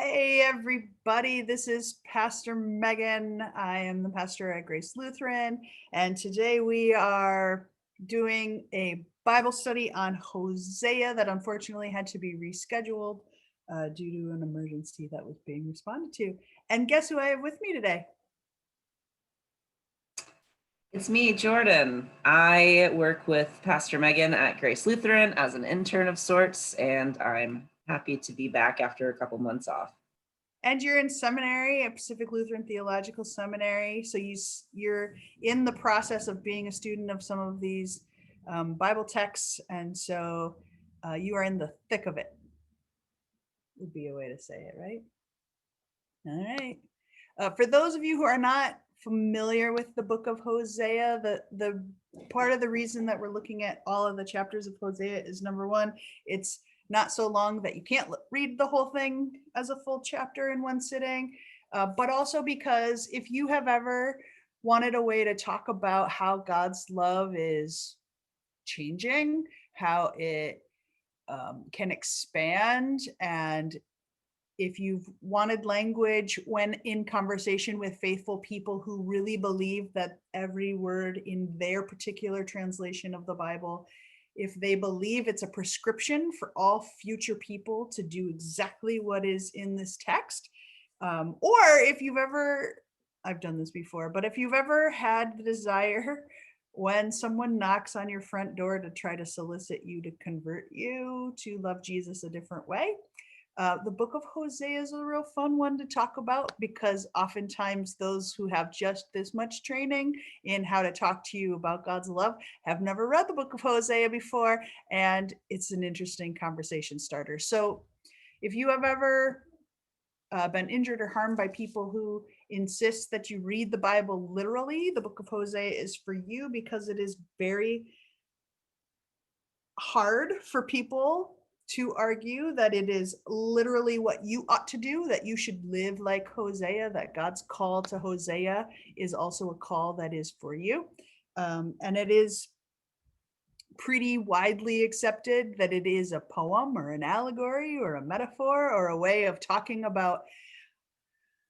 Hey, everybody, this is Pastor Megan. I am the pastor at Grace Lutheran, and today we are doing a Bible study on Hosea that unfortunately had to be rescheduled due to an emergency that was being responded to. And guess who I have with me today? It's me, Jordan. I work with Pastor Megan at Grace Lutheran as an intern of sorts, and I'm happy to be back after a couple months off. And you're in seminary at Pacific Lutheran Theological Seminary. So you're in the process of being a student of some of these Bible texts. And so you are in the thick of it, would be a way to say it, right? All right. For those of you who are not familiar with the book of Hosea, the part of the reason that we're looking at all of the chapters of Hosea is number one, it's not so long that you can't read the whole thing as a full chapter in one sitting, but also because if you have ever wanted a way to talk about how God's love is changing, how it can expand, and if you've wanted language when in conversation with faithful people who really believe that every word in their particular translation of the Bible, if they believe it's a prescription for all future people to do exactly what is in this text, or if you've ever, I've done this before, but if you've ever had the desire when someone knocks on your front door to try to solicit you to convert you to love Jesus a different way, the book of Hosea is a real fun one to talk about because oftentimes those who have just this much training in how to talk to you about God's love have never read the book of Hosea before, and it's an interesting conversation starter. So if you have ever been injured or harmed by people who insist that you read the Bible literally, the book of Hosea is for you because it is very hard for people to argue that it is literally what you ought to do, that you should live like Hosea, that God's call to Hosea is also a call that is for you. And it is pretty widely accepted that it is a poem or an allegory or a metaphor or a way of talking about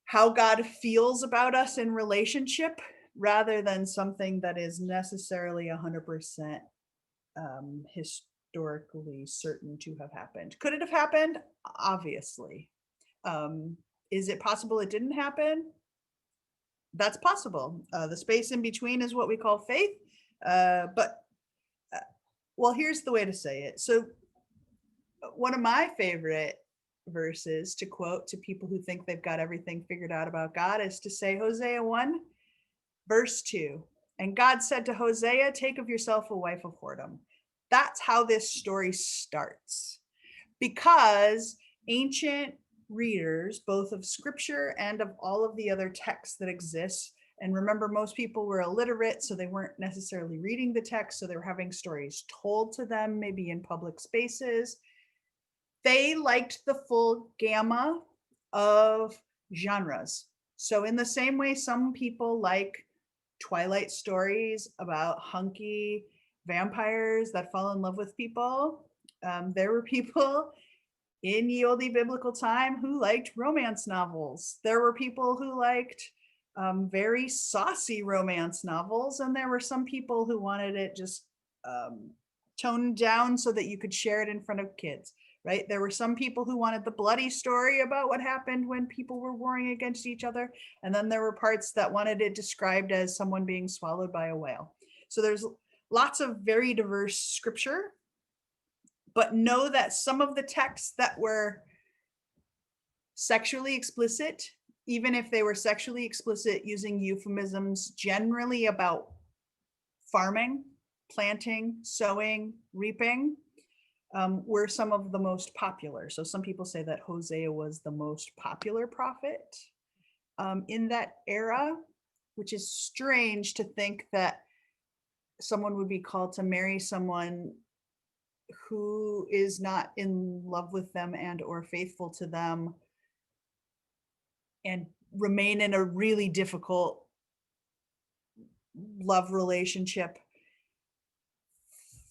how God feels about us in relationship rather than something that is necessarily 100% historically certain to have happened. Could it have happened? Obviously. Um, is it possible it didn't happen? That's possible. The space in between is what we call faith. But well, here's the way to say it. So, one of my favorite verses to quote to people who think they've got everything figured out about God is to say Hosea 1, verse 2. And God said to Hosea, take of yourself a wife of whoredom. That's how this story starts. Because ancient readers, both of scripture and of all of the other texts that exist, and remember, most people were illiterate, so they weren't necessarily reading the text, so they were having stories told to them, maybe in public spaces. They liked the full gamma of genres. So, in the same way, some people like Twilight stories about hunky vampires that fall in love with people. There were people in ye olde biblical time who liked romance novels. There were people who liked very saucy romance novels, and there were some people who wanted it just toned down so that you could share it in front of kids. Right? There were some people who wanted the bloody story about what happened when people were warring against each other, and then there were parts that wanted it described as someone being swallowed by a whale. So there's lots of very diverse scripture, but know that some of the texts that were sexually explicit, even if they were sexually explicit using euphemisms generally about farming, planting, sowing, reaping, were some of the most popular. So some people say that Hosea was the most popular prophet in that era, which is strange to think that someone would be called to marry someone who is not in love with them and or faithful to them and remain in a really difficult love relationship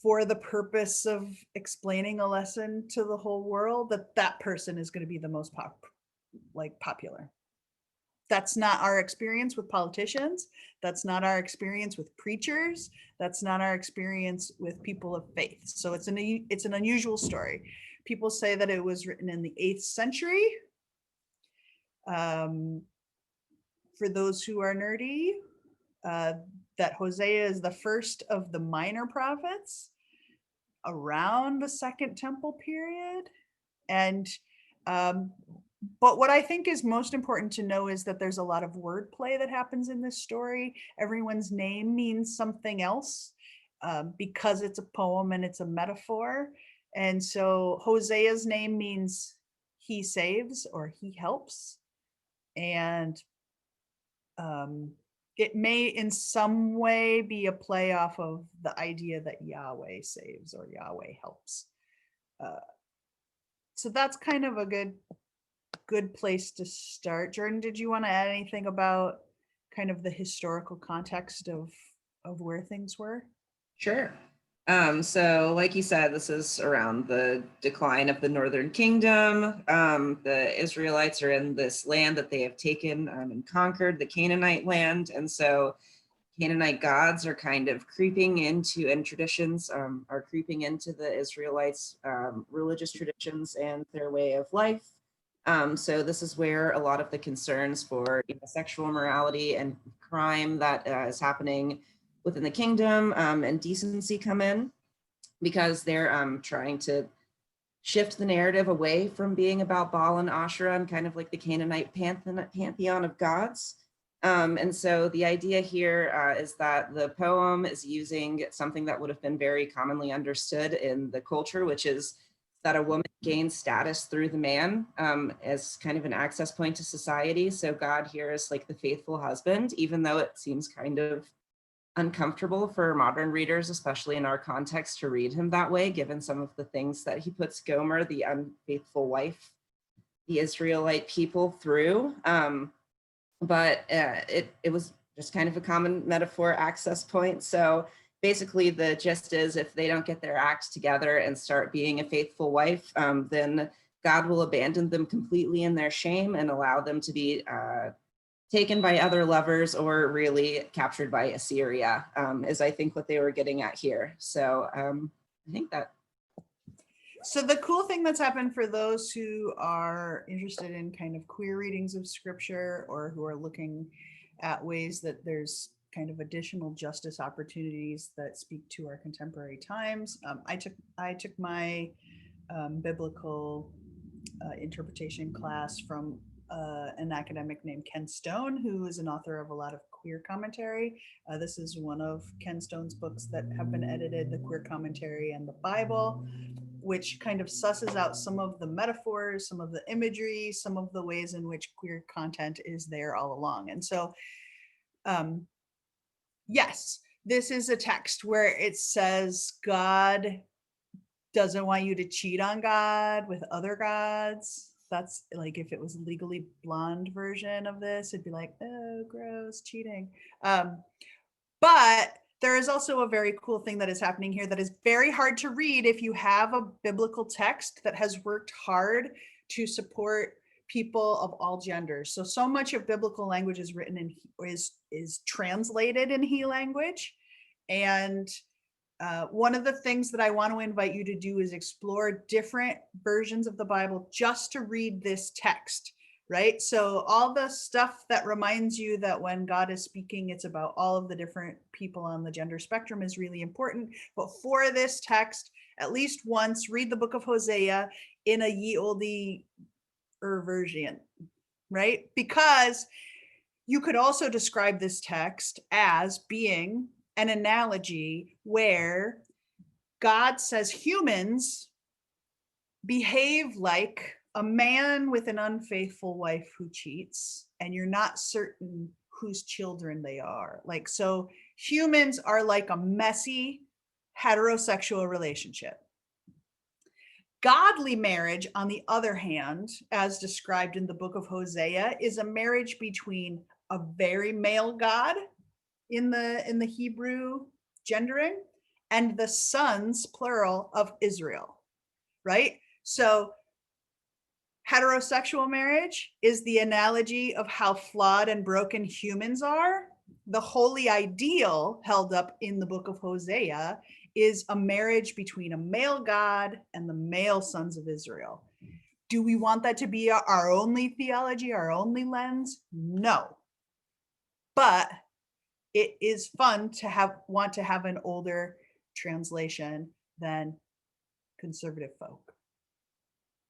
for the purpose of explaining a lesson to the whole world, that person is going to be the most like popular. That's not our experience with politicians. That's not our experience with preachers. That's not our experience with people of faith. So it's an unusual story. People say that it was written in the 8th century. For those who are nerdy, that Hosea is the first of the minor prophets around the Second Temple period. And but what I think is most important to know is that there's a lot of wordplay that happens in this story. Everyone's name means something else because it's a poem and it's a metaphor. And so Hosea's name means he saves or he helps. And it may in some way be a play off of the idea that Yahweh saves or Yahweh helps. So that's kind of a good place to start. Jordan, did you want to add anything about kind of the historical context of where things were? Sure. So like you said, this is around the decline of the Northern Kingdom. The Israelites are in this land that they have taken and conquered, the Canaanite land. And so Canaanite gods are kind of creeping into, and traditions are creeping into the Israelites' religious traditions and their way of life. So this is where a lot of the concerns for sexual morality and crime that is happening within the kingdom and decency come in, because they're trying to shift the narrative away from being about Baal and Asherah and kind of like the Canaanite pantheon of gods. And so the idea here is that the poem is using something that would have been very commonly understood in the culture, which is that a woman gains status through the man as kind of an access point to society. So God here is like the faithful husband, even though it seems kind of uncomfortable for modern readers, especially in our context, to read him that way, given some of the things that he puts Gomer, the unfaithful wife, the Israelite people through. But it was just kind of a common metaphor access point. So basically the gist is, if they don't get their act together and start being a faithful wife, then God will abandon them completely in their shame and allow them to be taken by other lovers or really captured by Assyria, is I think what they were getting at here. So I think that. So the cool thing that's happened for those who are interested in kind of queer readings of scripture, or who are looking at ways that there's kind of additional justice opportunities that speak to our contemporary times. I took my biblical interpretation class from an academic named Ken Stone, who is an author of a lot of queer commentary. This is one of Ken Stone's books that have been edited, The Queer Commentary and the Bible, which kind of susses out some of the metaphors, some of the imagery, some of the ways in which queer content is there all along. And so, yes, this is a text where it says God doesn't want you to cheat on God with other gods. That's like, if it was a Legally Blonde version of this, it'd be like, oh, gross, cheating. But there is also a very cool thing that is happening here that is very hard to read if you have a biblical text that has worked hard to support people of all genders. So much of biblical language is written in, is translated in He language. And one of the things that I want to invite you to do is explore different versions of the Bible just to read this text, right? So all the stuff that reminds you that when God is speaking, it's about all of the different people on the gender spectrum is really important. But for this text, at least once, read the book of Hosea in a ye olde version, right? Because you could also describe this text as being an analogy where God says humans behave like a man with an unfaithful wife who cheats, and you're not certain whose children they are. Like, so humans are like a messy heterosexual relationship. Godly marriage, on the other hand, as described in the book of Hosea, is a marriage between a very male God in the Hebrew gendering and the sons, plural, of Israel, right? So Heterosexual marriage is the analogy of how flawed and broken humans are. The holy ideal held up in the book of Hosea is a marriage between a male God and the male sons of Israel. Do we want that to be our only theology, our only lens? No. But it is fun to want to have an older translation than conservative folk.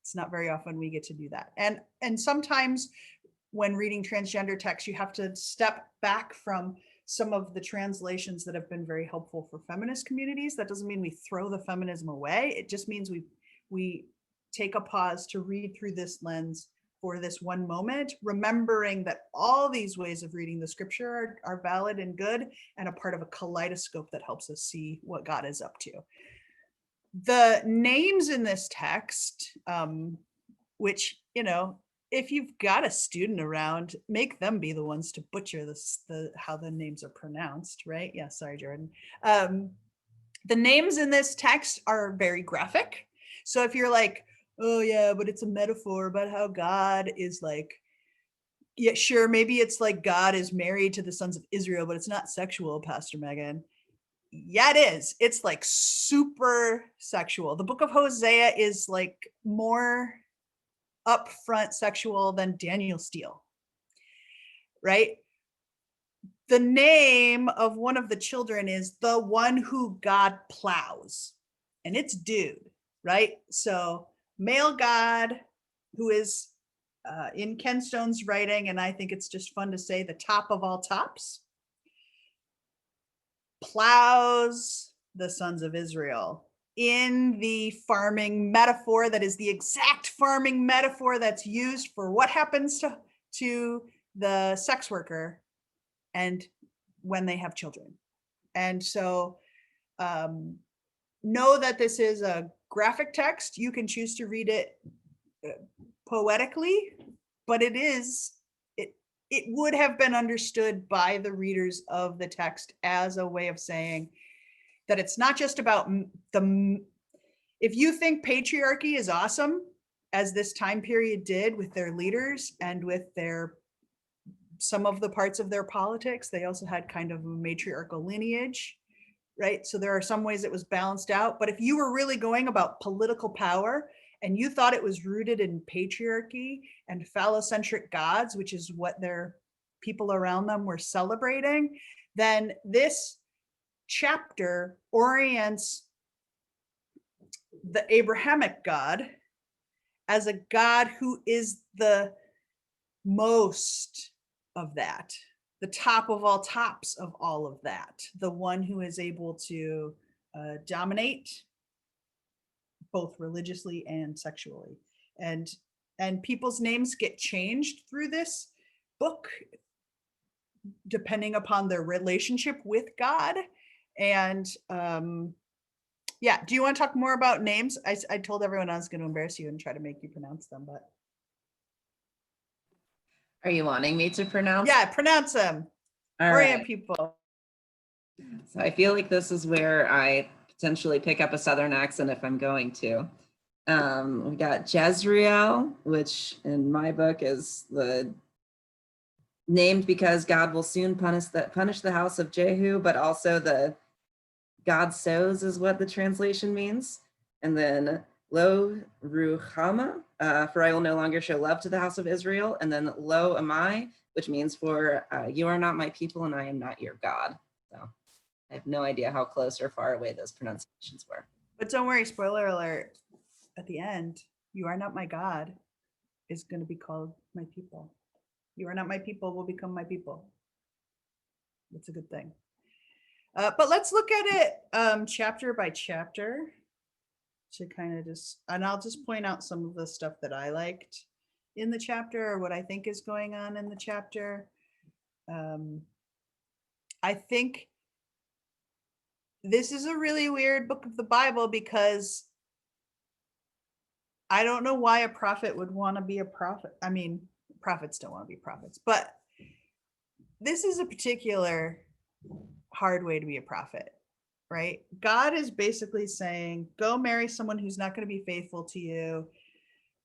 It's not very often we get to do that. And sometimes when reading transgender text, you have to step back from some of the translations that have been very helpful for feminist communities. That doesn't mean we throw the feminism away. It just means we take a pause to read through this lens for this one moment, remembering that all these ways of reading the scripture are valid and good and a part of a kaleidoscope that helps us see what God is up to. The names in this text, which, if you've got a student around, make them be the ones to butcher how the names are pronounced, right? Yeah, sorry, Jordan. The names in this text are very graphic. So if you're like, oh yeah, but it's a metaphor about how God is like, yeah, sure, maybe it's like God is married to the sons of Israel, but it's not sexual, Pastor Megan. Yeah, it is. It's like super sexual. The book of Hosea is like more upfront sexual than Daniel Steele, right? The name of one of the children is the one who God plows, and it's dude, right? So male God, who is in Ken Stone's writing, and I think it's just fun to say the top of all tops, plows the sons of Israel in the farming metaphor that is the exact farming metaphor that's used for what happens to the sex worker and when they have children. And so know that this is a graphic text. You can choose to read it poetically, but it would have been understood by the readers of the text as a way of saying that it's not just about if you think patriarchy is awesome, as this time period did with their leaders and with some of the parts of their politics, they also had kind of a matriarchal lineage, right? So there are some ways it was balanced out. But if you were really going about political power and you thought it was rooted in patriarchy and phallocentric gods, which is what their people around them were celebrating, then this chapter orients the Abrahamic God as a God who is the most of that, the top of all tops of all of that, the one who is able to dominate both religiously and sexually. And people's names get changed through this book depending upon their relationship with God. And yeah, do you want to talk more about names? I told everyone I was going to embarrass you and try to make you pronounce them, but Are you wanting me to pronounce? Yeah, pronounce them. All Orient right. people. So I feel like this is where I potentially pick up a Southern accent if I'm going to. We got Jezreel, which in my book is named because God will soon punish the house of Jehu, but also the God sows is what the translation means. And then Lo Ruhama, for I will no longer show love to the house of Israel. And then Lo Amai, which means for you are not my people and I am not your God. So I have no idea how close or far away those pronunciations were. But don't worry, spoiler alert. At the end, you are not my God is going to be called my people. You are not my people will become my people. That's a good thing. But let's look at it chapter by chapter to kind of and I'll just point out some of the stuff that I liked in the chapter or what I think is going on in the chapter. I think this is a really weird book of the Bible because I don't know why a prophet would want to be a prophet. I mean, prophets don't want to be prophets, but this is a particular hard way to be a prophet, right? God is basically saying, go marry someone who's not going to be faithful to you,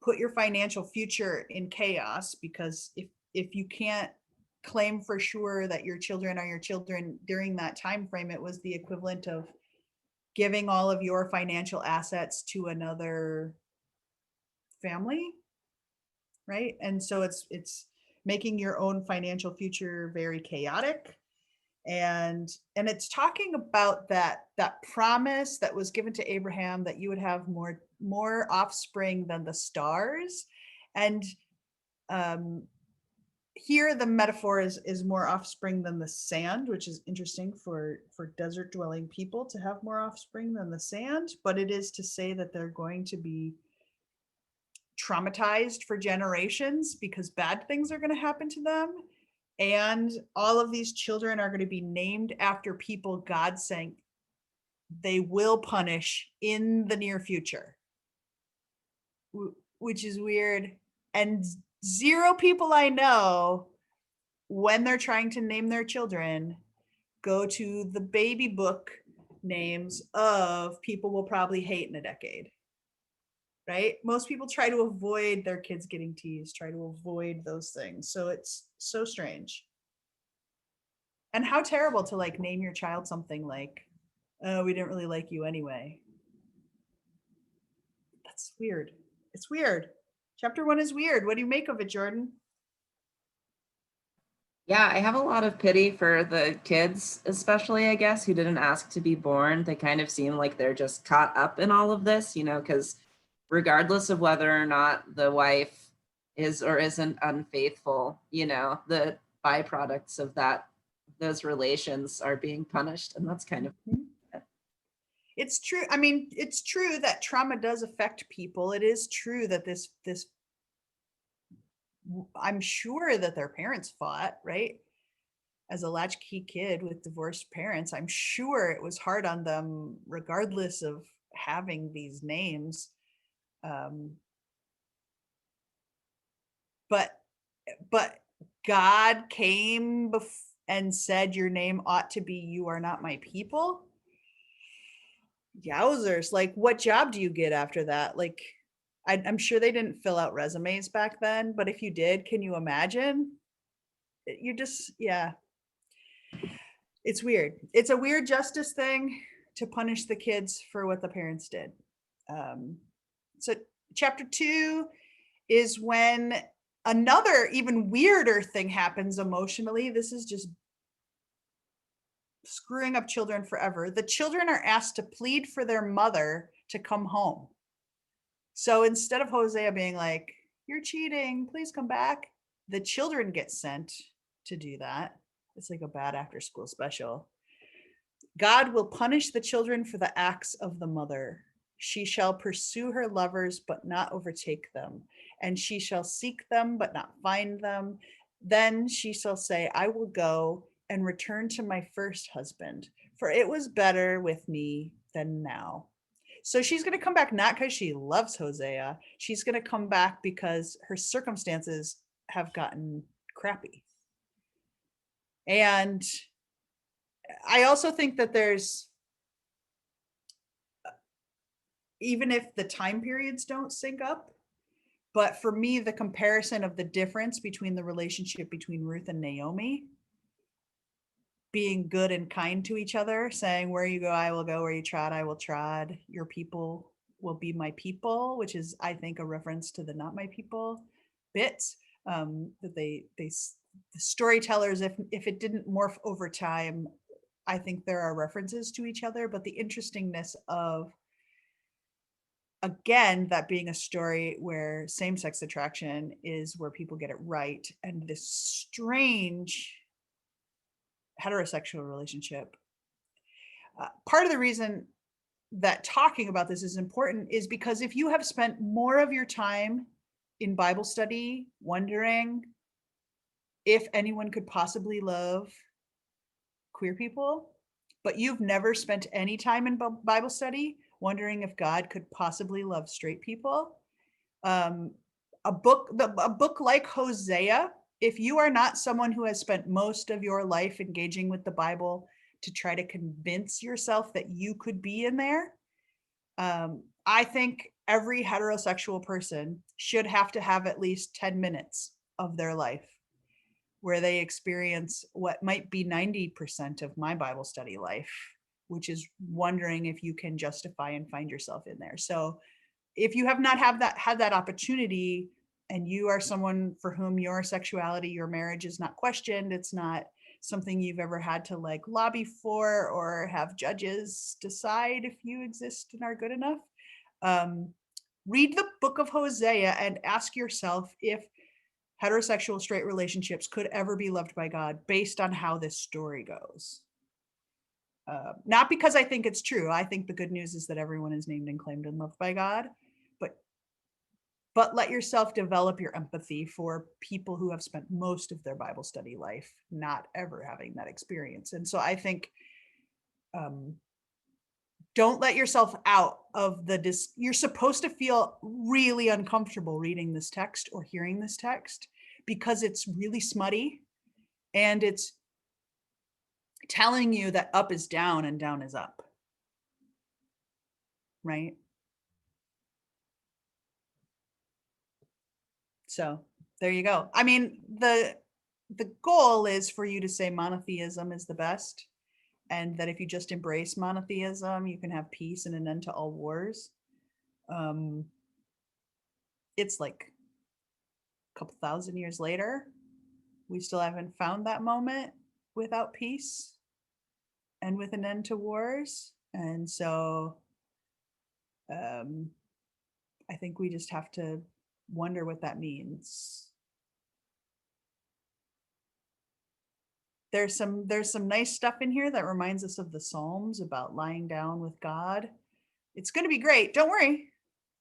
put your financial future in chaos, because if you can't claim for sure that your children are your children during that time frame, it was the equivalent of giving all of your financial assets to another family, right? And so it's making your own financial future very chaotic. And it's talking about that promise that was given to Abraham, that you would have more offspring than the stars. And here the metaphor is more offspring than the sand, which is interesting for desert dwelling people to have more offspring than the sand. But it is to say that they're going to be traumatized for generations because bad things are going to happen to them. And all of these children are going to be named after people God saying they will punish in the near future, which is weird. And zero people I know, when they're trying to name their children, go to the baby book names of people we'll probably hate in a decade. Right? Most people try to avoid their kids getting teased, try to avoid those things. So it's so strange. And how terrible to like name your child something like, oh, we didn't really like you anyway. That's weird. It's weird. Chapter 1 is weird. What do you make of it, Jordan? Yeah, I have a lot of pity for the kids, especially, I guess, who didn't ask to be born. They kind of seem like they're just caught up in all of this, because regardless of whether or not the wife is or isn't unfaithful, the byproducts of those relations are being punished. And that's kind of. It's true. I mean, it's true that trauma does affect people. It is true that this I'm sure that their parents fought, right? As a latchkey kid with divorced parents, I'm sure it was hard on them, regardless of having these names. But God came and said, your name ought to be, you are not my people. Yowzers. Like, what job do you get after that? Like, I'm sure they didn't fill out resumes back then, but if you did, can you imagine? You just, yeah. It's weird. It's a weird justice thing to punish the kids for what the parents did. So chapter 2 is when another even weirder thing happens emotionally. This is just screwing up children forever. The children are asked to plead for their mother to come home. So instead of Hosea being like, you're cheating, please come back, the children get sent to do that. It's like a bad after school special. God will punish the children for the acts of the mother. She shall pursue her lovers, but not overtake them. And she shall seek them, but not find them. Then she shall say, I will go and return to my first husband, for it was better with me than now. So she's going to come back not because she loves Hosea. She's going to come back because her circumstances have gotten crappy. And I also think that there's, even if the time periods don't sync up, but for me, the comparison of the difference between the relationship between Ruth and Naomi being good and kind to each other, saying, where you go, I will go, where you trod, I will trod, your people will be my people, which is, I think, a reference to the not my people bits, that the storytellers, if it didn't morph over time, I think there are references to each other, but the interestingness of, again, that being a story where same-sex attraction is where people get it right, and this strange heterosexual relationship. Part of the reason that talking about this is important is because if you have spent more of your time in Bible study wondering if anyone could possibly love queer people, but you've never spent any time in Bible study wondering if God could possibly love straight people, a book like Hosea, if you are not someone who has spent most of your life engaging with the Bible to try to convince yourself that you could be in there, I think every heterosexual person should have to have at least 10 minutes of their life where they experience what might be 90% of my Bible study life, which is wondering if you can justify and find yourself in there. So if you have not had that opportunity, and you are someone for whom your sexuality, your marriage is not questioned, it's not something you've ever had to like lobby for or have judges decide if you exist and are good enough, read the book of Hosea and ask yourself if heterosexual straight relationships could ever be loved by God based on how this story goes. Not because I think it's true. I think the good news is that everyone is named and claimed and loved by God, but let yourself develop your empathy for people who have spent most of their Bible study life not ever having that experience. And so I think don't let yourself out of you're supposed to feel really uncomfortable reading this text or hearing this text because it's really smutty and it's telling you that up is down and down is up. Right? So there you go. I mean, the goal is for you to say monotheism is the best, and that if you just embrace monotheism, you can have peace and an end to all wars. It's like a couple thousand years later, we still haven't found that moment without peace and with an end to wars. And so I think we just have to wonder what that means. There's some nice stuff in here that reminds us of the Psalms about lying down with God. It's going to be great. Don't worry.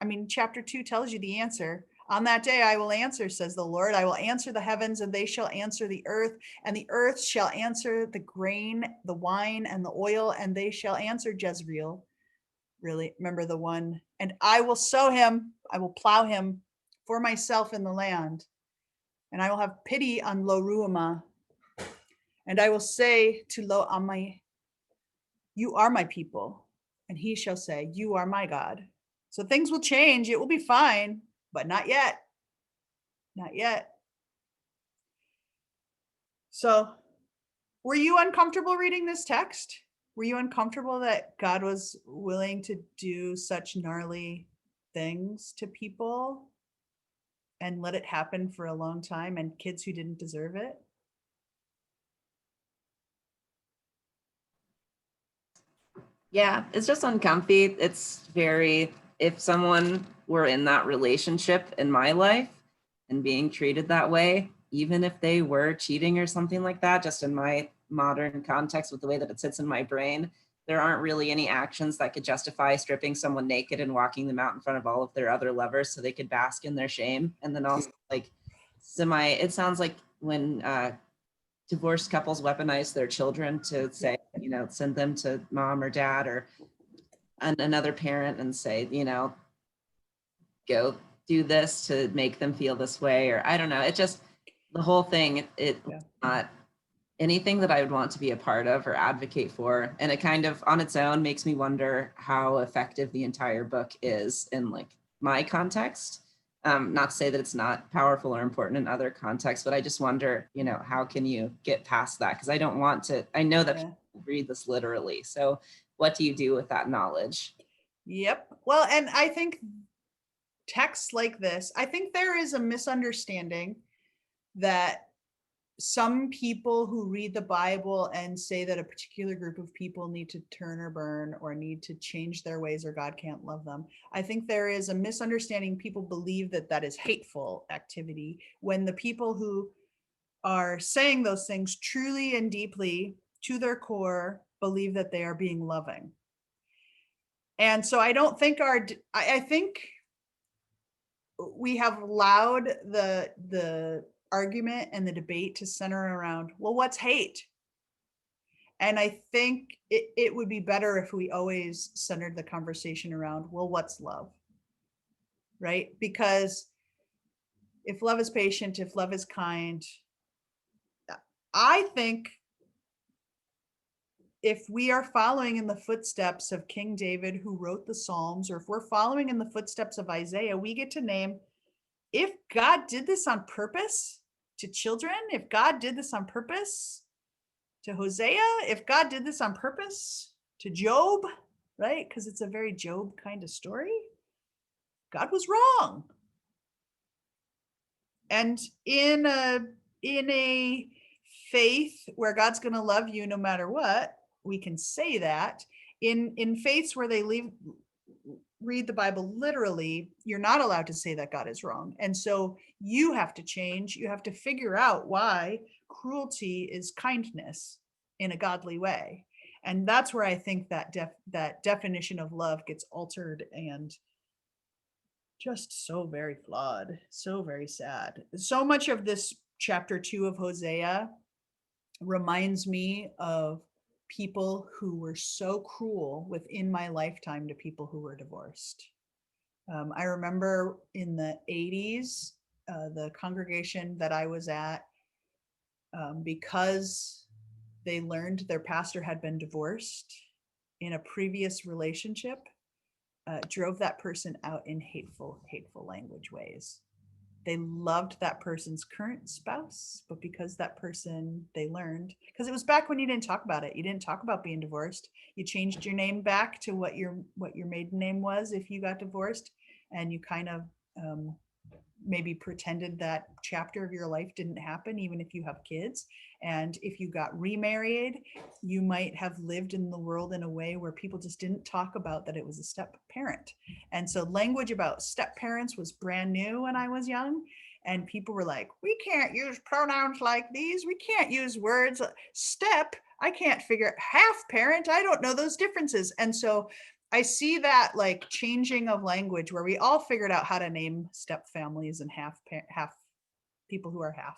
I mean, chapter 2 tells you the answer. On that day I will answer, says the Lord. I will answer the heavens, and they shall answer the earth, and the earth shall answer the grain, the wine, and the oil, and they shall answer Jezreel. Really, remember the one. And I will sow him, I will plow him for myself in the land, and I will have pity on Lo Ruhamah. And I will say to Lo Ammi, you are my people. And he shall say, you are my God. So things will change. It will be fine, but not yet. Not yet. So were you uncomfortable reading this text? Were you uncomfortable that God was willing to do such gnarly things to people and let it happen for a long time and kids who didn't deserve it? Yeah, it's just uncomfy. It's very, if someone were in that relationship in my life and being treated that way, even if they were cheating or something like that, just in my modern context with the way that it sits in my brain, there aren't really any actions that could justify stripping someone naked and walking them out in front of all of their other lovers so they could bask in their shame. And then also like it sounds like when divorced couples weaponize their children to say, send them to mom or dad or another parent and say, go do this to make them feel this way. Or I don't know. It just, the whole thing, it's not anything that I would want to be a part of or advocate for. And it kind of on its own makes me wonder how effective the entire book is in like my context. Not to say that it's not powerful or important in other contexts, but I just wonder, how can you get past that? Because I don't want to, I know that people read this literally. So what do you do with that knowledge? Yep. Well, and I think texts like this, I think there is a misunderstanding that some people who read the Bible and say that a particular group of people need to turn or burn or need to change their ways or God can't love them. I think there is a misunderstanding. People believe that that is hateful activity when the people who are saying those things truly and deeply to their core believe that they are being loving. And so I don't think I think we have allowed the argument and the debate to center around, well, what's hate? And I think it would be better if we always centered the conversation around, well, what's love? Right? Because if love is patient, if love is kind, I think if we are following in the footsteps of King David, who wrote the Psalms, or if we're following in the footsteps of Isaiah, we get to name, if God did this on purpose to children, if God did this on purpose to Hosea, if God did this on purpose to Job, right? Because it's a very Job kind of story. God was wrong. And in a faith where God's going to love you no matter what, we can say that. In faiths where they read the Bible literally, you're not allowed to say that God is wrong. And so you have to change. You have to figure out why cruelty is kindness in a godly way. And that's where I think that that definition of love gets altered and just so very flawed, so very sad. So much of this chapter 2 of Hosea reminds me of people who were so cruel within my lifetime to people who were divorced. I remember in the 80s, the congregation that I was at, because they learned their pastor had been divorced in a previous relationship, drove that person out in hateful language ways. They loved that person's current spouse, but because that person, they learned, because it was back when you didn't talk about it. You didn't talk about being divorced. You changed your name back to what your maiden name was if you got divorced, and you kind of maybe pretended that chapter of your life didn't happen, even if you have kids. And if you got remarried, you might have lived in the world in a way where people just didn't talk about that it was a step parent. And so language about step parents was brand new when I was young. And people were like, we can't use pronouns like these. We can't use words. Step, I can't figure half parent. I don't know those differences. And so I see that like changing of language where we all figured out how to name step families and half people who are half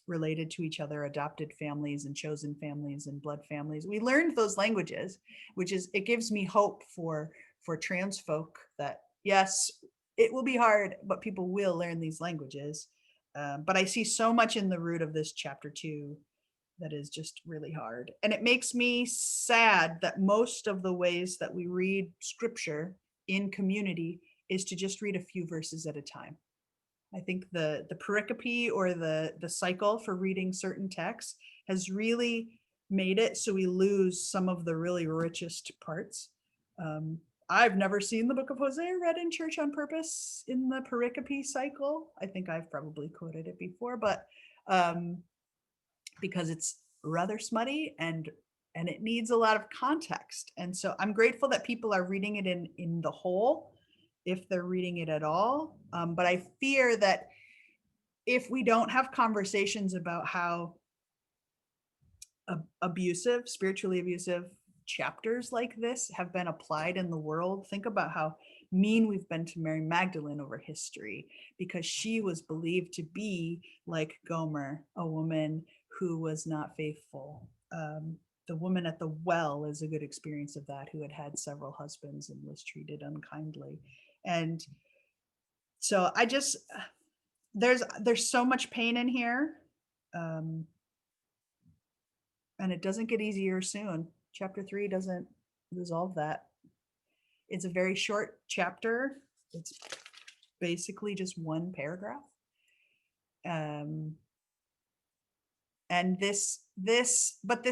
related to each other, adopted families and chosen families and blood families. We learned those languages, which is, it gives me hope for trans folk that yes, it will be hard, but people will learn these languages. But I see so much in the root of this chapter 2 that is just really hard. And it makes me sad that most of the ways that we read scripture in community is to just read a few verses at a time. I think the pericope, or the cycle for reading certain texts, has really made it so we lose some of the really richest parts. I've never seen the book of Hosea read in church on purpose in the pericope cycle. I think I've probably quoted it before, but because it's rather smutty and it needs a lot of context. And so I'm grateful that people are reading it in the whole, if they're reading it at all. But I fear that if we don't have conversations about how abusive, spiritually abusive chapters like this have been applied in the world, think about how mean we've been to Mary Magdalene over history, because she was believed to be like Gomer, a woman who was not faithful. The woman at the well is a good experience of that, who had had several husbands and was treated unkindly. And so I just, there's so much pain in here. And it doesn't get easier soon. Chapter 3 doesn't resolve that. It's a very short chapter. It's basically just one paragraph. And this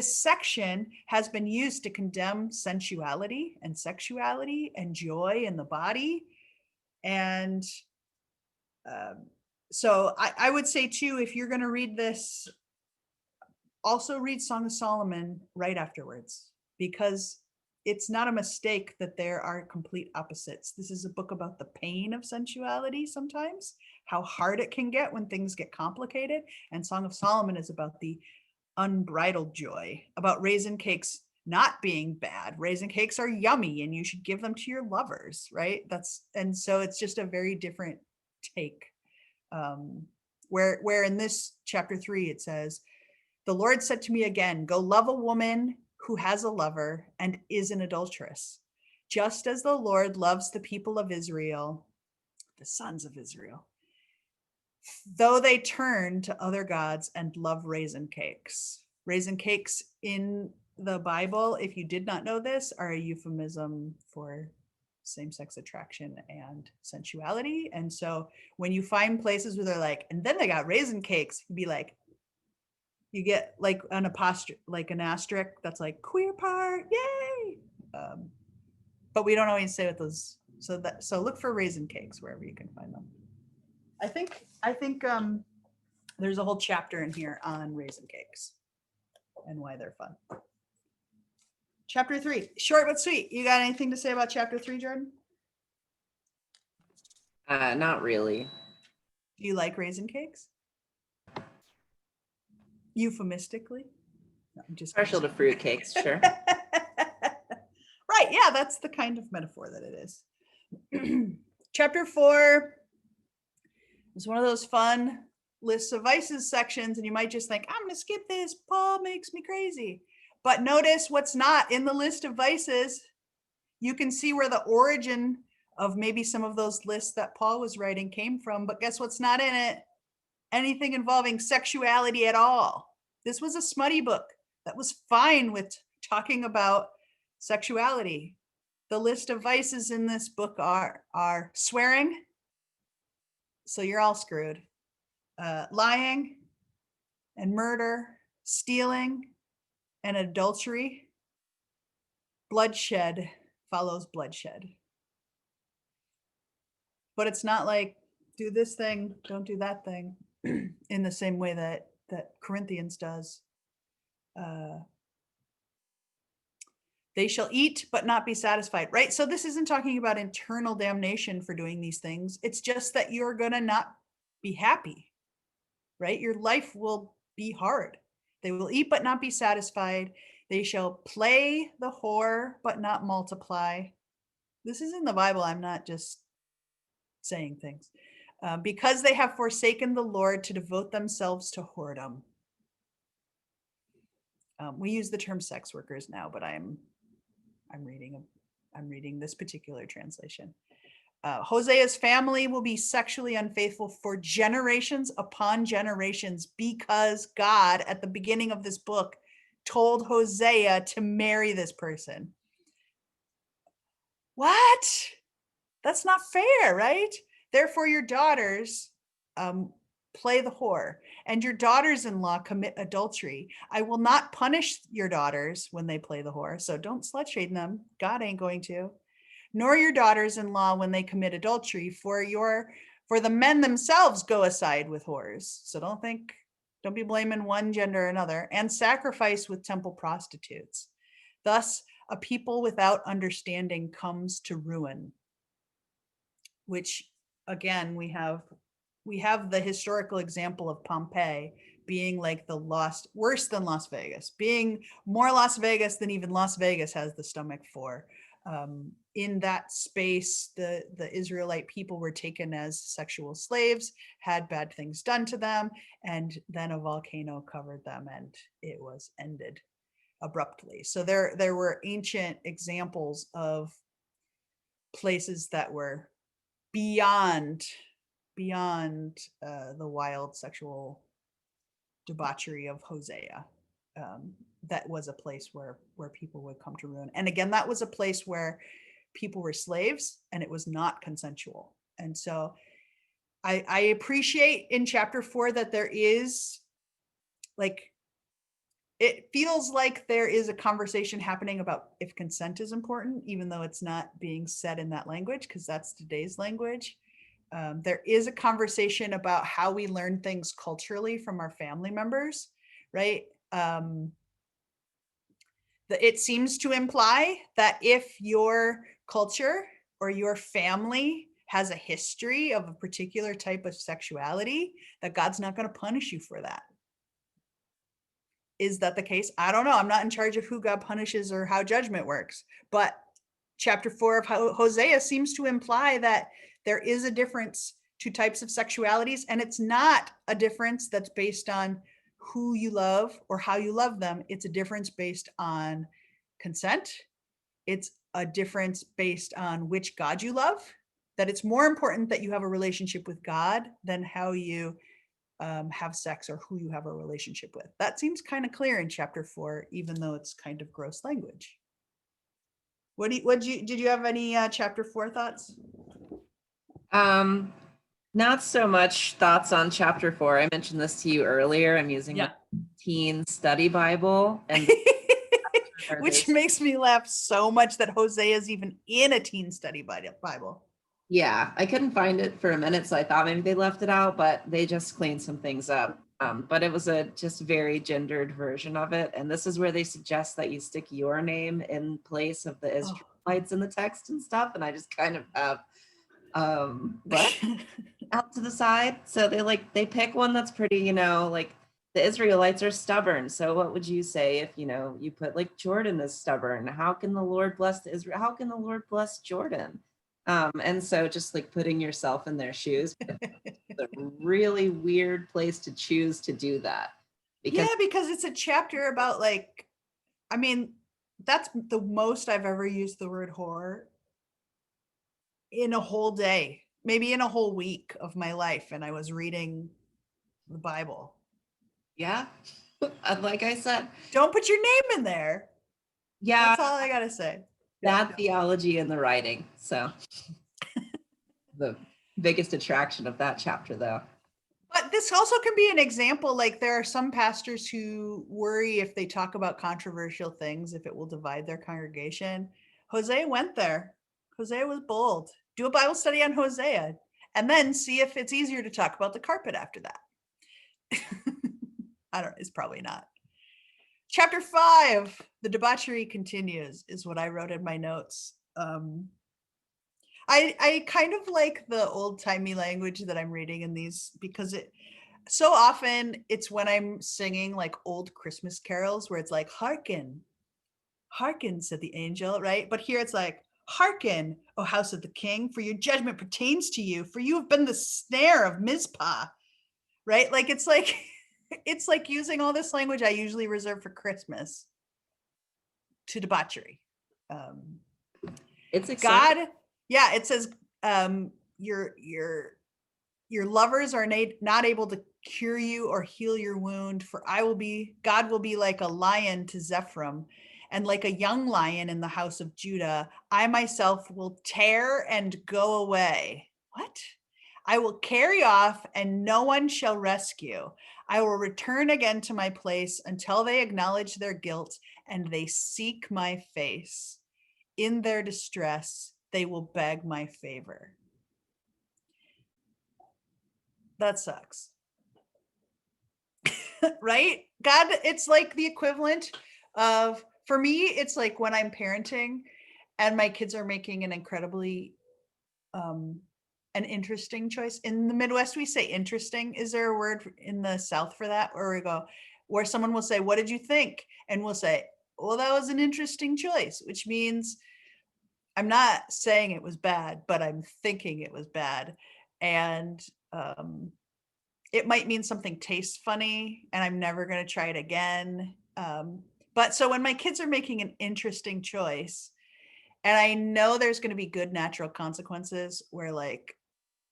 section has been used to condemn sensuality and sexuality and joy in the body. And so I would say too, if you're going to read this, also read Song of Solomon right afterwards, because it's not a mistake that there are complete opposites. This is a book about the pain of sensuality sometimes, how hard it can get when things get complicated. And Song of Solomon is about the unbridled joy, about raisin cakes not being bad. Raisin cakes are yummy and you should give them to your lovers, right? And so it's just a very different take. Where in this chapter 3, it says, the Lord said to me again, go love a woman who has a lover and is an adulteress, just as the Lord loves the people of Israel, the sons of Israel, though they turn to other gods and love raisin cakes. Raisin cakes in the Bible, if you did not know this, are a euphemism for same-sex attraction and sensuality. And so when you find places where they're like, and then they got raisin cakes, you'd be like, you get like an apostrophe, like an asterisk that's like queer part, yay. But we don't always say what those. So look for raisin cakes wherever you can find them. I think there's a whole chapter in here on raisin cakes and why they're fun. Chapter 3, short but sweet. You got anything to say about chapter 3, Jordan? Not really. Do you like raisin cakes? Euphemistically? No, I'm just Partial to fruit cakes, sure. Right, yeah, that's the kind of metaphor that it is. Chapter 4 is one of those fun lists of vices sections, and you might just think, I'm going to skip this. Paul makes me crazy. But notice what's not in the list of vices. You can see where the origin of maybe some of those lists that Paul was writing came from, but guess what's not in it? Anything involving sexuality at all. This was a smutty book that was fine with talking about sexuality. The list of vices in this book are swearing, so you're all screwed, lying and murder, stealing and adultery. Bloodshed follows bloodshed. But it's not like do this thing, don't do that thing in the same way that Corinthians does. They shall eat but not be satisfied, right? So this isn't talking about internal damnation for doing these things. It's just that you're going to not be happy, right? Your life will be hard. They will eat but not be satisfied. They shall play the whore but not multiply. This is in the Bible. I'm not just saying things. Because they have forsaken the Lord to devote themselves to whoredom. We use the term sex workers now, but I'm reading this particular translation. Hosea's family will be sexually unfaithful for generations upon generations because God, at the beginning of this book, told Hosea to marry this person. What? That's not fair, right? Therefore, your daughters play the whore, and your daughters-in-law commit adultery. I will not punish your daughters when they play the whore, so don't slut shame them. God ain't going to. Nor your daughters-in-law when they commit adultery, for the men themselves go aside with whores. So don't be blaming one gender or another, and sacrifice with temple prostitutes. Thus, a people without understanding comes to ruin. Which, again, we have the historical example of Pompeii being like worse than Las Vegas, being more Las Vegas than even Las Vegas has the stomach for. In that space, the Israelite people were taken as sexual slaves, had bad things done to them, and then a volcano covered them and it was ended abruptly. So there were ancient examples of places that were beyond the wild sexual debauchery of Hosea. That was a place where people would come to ruin. And again, that was a place where people were slaves and it was not consensual. And so I appreciate in chapter 4 that there is it feels like there is a conversation happening about if consent is important, even though it's not being said in that language, because that's today's language. There is a conversation about how we learn things culturally from our family members, right? It seems to imply that if your culture or your family has a history of a particular type of sexuality, that God's not going to punish you for that. Is that the case? I don't know. I'm not in charge of who God punishes or how judgment works. But chapter 4 of Hosea seems to imply that there is a difference to types of sexualities, and it's not a difference that's based on who you love or how you love them. It's a difference based on consent. It's a difference based on which God you love, that it's more important that you have a relationship with God than how you have sex or who you have a relationship with. That seems kind of clear in chapter 4, even though it's kind of gross language. Did you have any chapter 4 thoughts? Not so much thoughts on chapter 4. I mentioned this to you earlier. I'm using Yeah. the teen study Bible, and which makes me laugh so much that Hosea is even in a teen study Bible. Yeah, I couldn't find it for a minute, so I thought maybe they left it out, but they just cleaned some things up. But it was a just very gendered version of it. And this is where they suggest that you stick your name in place of the Israelites in the text and stuff. And I just kind of have what out to the side. So they pick one that's pretty, like the Israelites are stubborn. So what would you say if, you put like Jordan is stubborn? How can the Lord bless the Israel? How can the Lord bless Jordan? And so just like putting yourself in their shoes, it's a really weird place to choose to do that. Because it's a chapter about that's the most I've ever used the word horror in a whole day, maybe in a whole week of my life. And I was reading the Bible. Yeah. Like I said, don't put your name in there. Yeah. That's all I got to say. That theology in the writing. So the biggest attraction of that chapter, though. But this also can be an example. Like there are some pastors who worry if they talk about controversial things, if it will divide their congregation. Hosea went there. Hosea was bold. Do a Bible study on Hosea and then see if it's easier to talk about the carpet after that. I don't know. It's probably not. Chapter 5, the debauchery continues, is what I wrote in my notes. I kind of like the old-timey language that I'm reading in these because so often it's when I'm singing like old Christmas carols where it's like, hearken, hearken, said the angel, right? But here it's like, hearken, O house of the king, for your judgment pertains to you, for you have been the snare of Mizpah, right? Like it's like using all this language I usually reserve for Christmas to debauchery. It's exciting. God, yeah, it says your lovers are not able to cure you or heal your wound, for God will be like a lion to Zephram, and like a young lion in the house of Judah. I myself will tear and go away. What? I will carry off and no one shall rescue. I will return again to my place until they acknowledge their guilt and they seek my face. In their distress, they will beg my favor. That sucks. Right? God, it's like the equivalent of, for me, it's like when I'm parenting and my kids are making an incredibly an interesting choice. In the Midwest, we say interesting. Is there a word in the South for that? Where someone will say, what did you think? And we'll say, well, that was an interesting choice, which means I'm not saying it was bad, but I'm thinking it was bad. And it might mean something tastes funny and I'm never going to try it again. But so when my kids are making an interesting choice, and I know there's going to be good natural consequences where like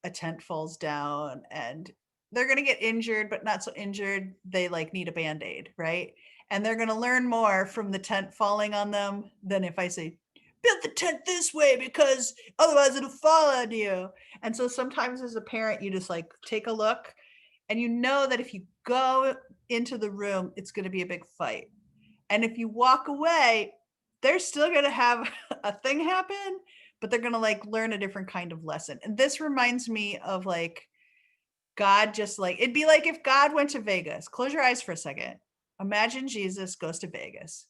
a tent falls down and they're going to get injured, but not so injured. They like need a Band-Aid, right? And they're going to learn more from the tent falling on them than if I say, build the tent this way because otherwise it'll fall on you. And so sometimes as a parent, you just like take a look and you know that if you go into the room, it's going to be a big fight. And if you walk away, they're still going to have a thing happen, but they're going to like learn a different kind of lesson. And this reminds me of like God, just like it'd be like if God went to Vegas. Close your eyes for a second. Imagine Jesus goes to Vegas.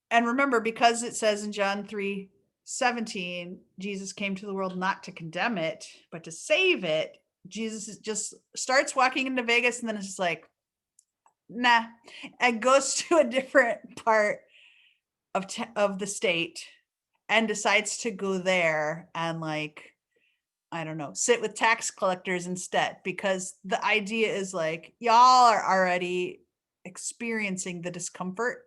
And remember, because it says in John 3:17, Jesus came to the world not to condemn it, but to save it. Jesus just starts walking into Vegas and then it's just like, nah, and goes to a different part of the state and decides to go there and like, I don't know, sit with tax collectors instead, because the idea is like, y'all are already experiencing the discomfort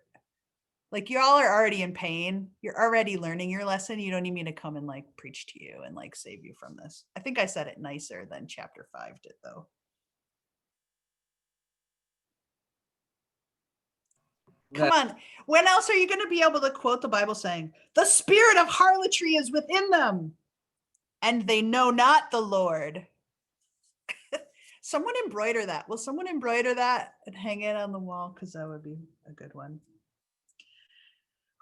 Like y'all are already in pain. You're already learning your lesson. You don't need me to come and like preach to you and like save you from this. I think I said it nicer than chapter 5 did though. Come on. When else are you going to be able to quote the Bible saying, the spirit of harlotry is within them and they know not the Lord? Someone embroider that. Will someone embroider that and hang it on the wall? Because that would be a good one.